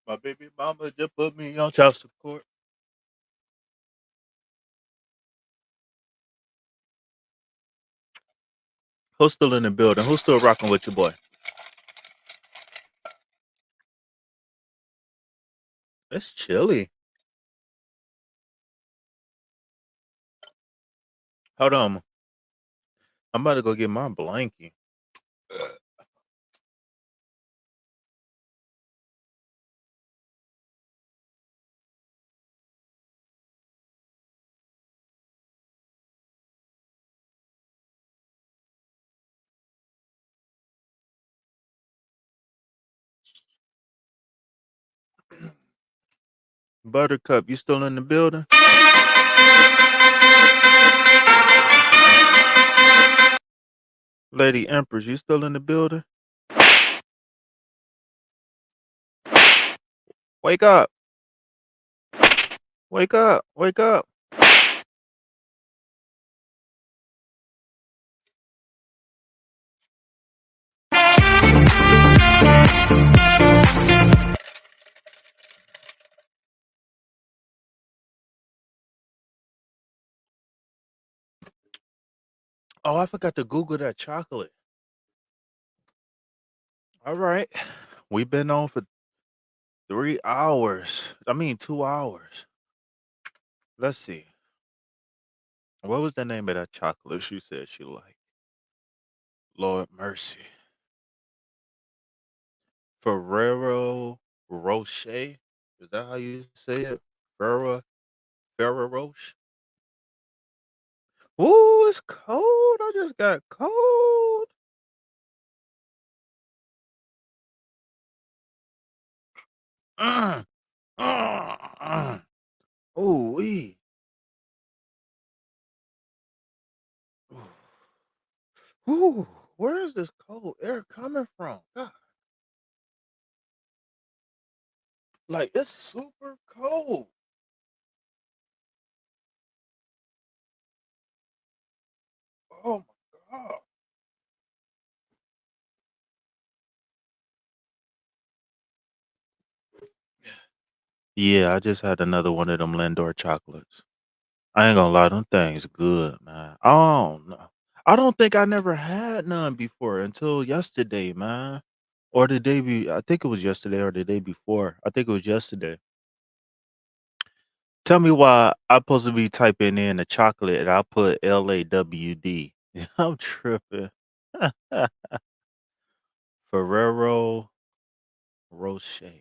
My baby mama just put me on child support. Who's still in the building? Who's still rocking with your boy? It's chilly. Hold on. I'm about to go get my blankie. Buttercup, you still in the building? Lady Empress, you still in the building? Wake up. Wake up. Wake up. Oh, I forgot to Google that chocolate. All right. We've been on for 3 hours. I mean, 2 hours. Let's see. What was the name of that chocolate she said she liked? Lord mercy. Ferrero Rocher. Is that how you say it? Ferrero Rocher. Ooh, it's cold. I just got cold. Uh, uh. Ooh wee. Ooh, where is this cold air coming from? God, like it's super cold. Oh my god. Yeah, I just had another one of them Lindor chocolates. I ain't gonna lie, them things good, man. I don't know. I don't think I never had none before until yesterday, man. Or the day I think it was yesterday or the day before. I think it was yesterday. Tell me why I'm supposed to be typing in a chocolate and I put LAWD. I'm tripping. Ferrero Rocher.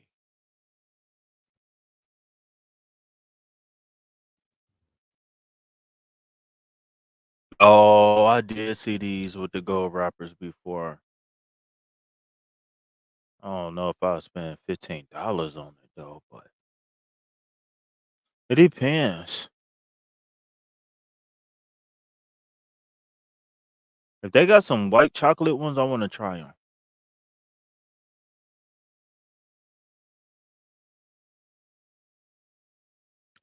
Oh, I did see these with the gold wrappers before. I don't know if I spend $15 on it though, but it depends. If they got some white chocolate ones, I want to try them.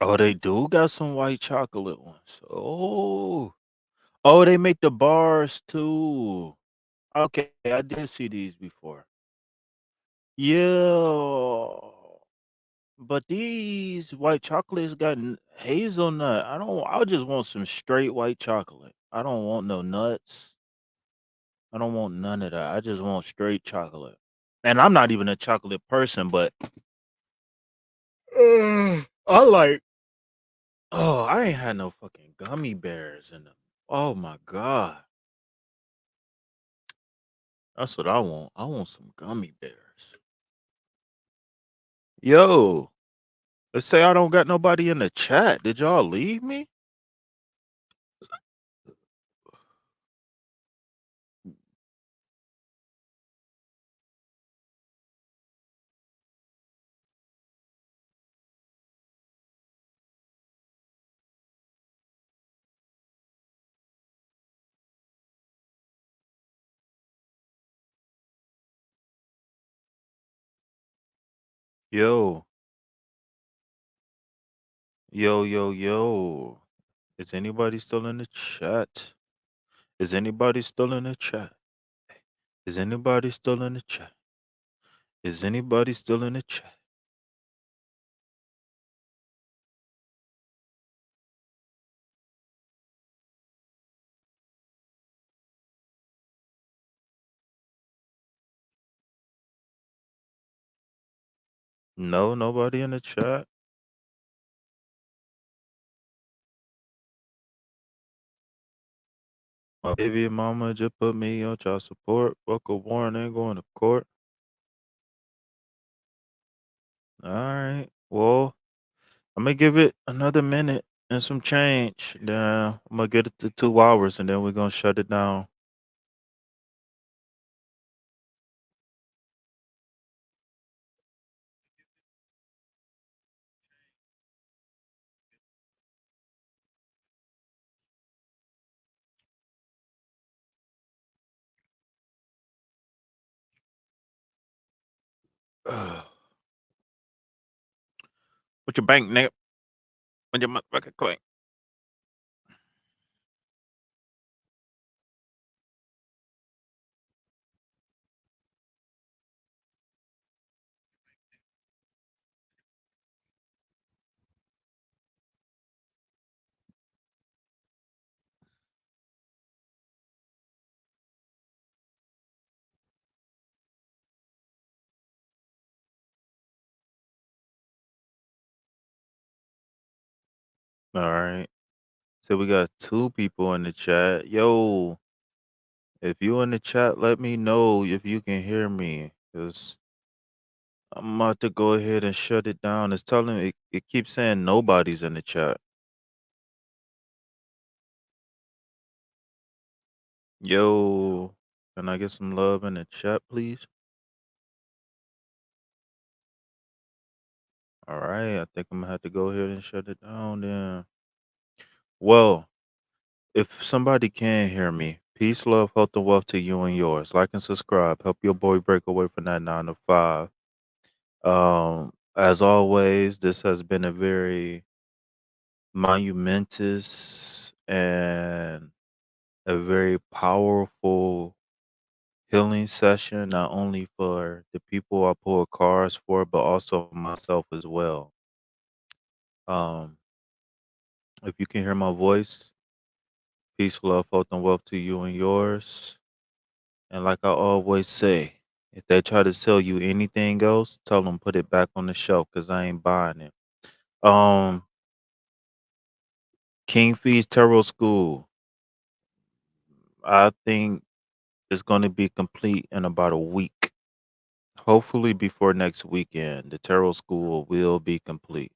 Oh, they do got some white chocolate ones. Oh, they make the bars too. Okay, I did see these before. Yeah, but these white chocolates got hazelnut. I don't. I just want some straight white chocolate. I don't want no nuts. I don't want none of that. I just want straight chocolate. And I'm not even a chocolate person, but I like. Oh, I ain't had no fucking gummy bears in them. Oh my god, that's what I want. I want some gummy bears. Yo, let's say I don't got nobody in the chat. Did y'all leave me? Yo, yo. Is anybody still in the chat? Is anybody still in the chat? Is anybody still in the chat? Is anybody still in the chat? No, nobody in the chat. My baby mama just put me on child support. Buckle Warren ain't going to court. All right. Well, I'm gonna give it another minute and some change. Then I'm gonna get it to 2 hours, and then we're gonna shut it down. What's your bank, nigga? What's your motherfucking claim? All right. So we got 2 people in the chat. Yo, if you in the chat, let me know if you can hear me, cause I'm about to go ahead and shut it down. It's telling me it keeps saying nobody's in the chat. Yo, can I get some love in the chat, please? All right, I think I'm gonna have to go ahead and shut it down then. Well, if somebody can hear me, peace, love, health, and wealth to you and yours. Like and subscribe. Help your boy break away from that 9 to 5. As always, this has been a very monumentous and a very powerful healing session, not only for the people I pull cards for, but also myself as well. Um, if you can hear my voice, peace, love, health, and wealth to you and yours. And like I always say, if they try to sell you anything else, tell them put it back on the shelf because I ain't buying it. Um, King Fees Tarot School, I think it's going to be complete in about a week. Hopefully before next weekend, the tarot school will be complete.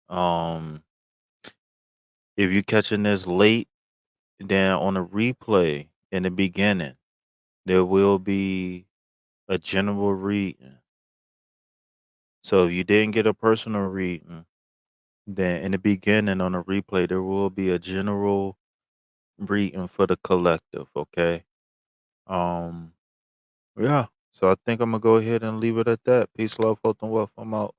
Um, if you're catching this late, then on a replay in the beginning, there will be a general reading. So if you didn't get a personal reading, then in the beginning on a replay, there will be a general reading for the collective, okay? Yeah. So I think I'm gonna go ahead and leave it at that. Peace, love, health, and wealth. I'm out.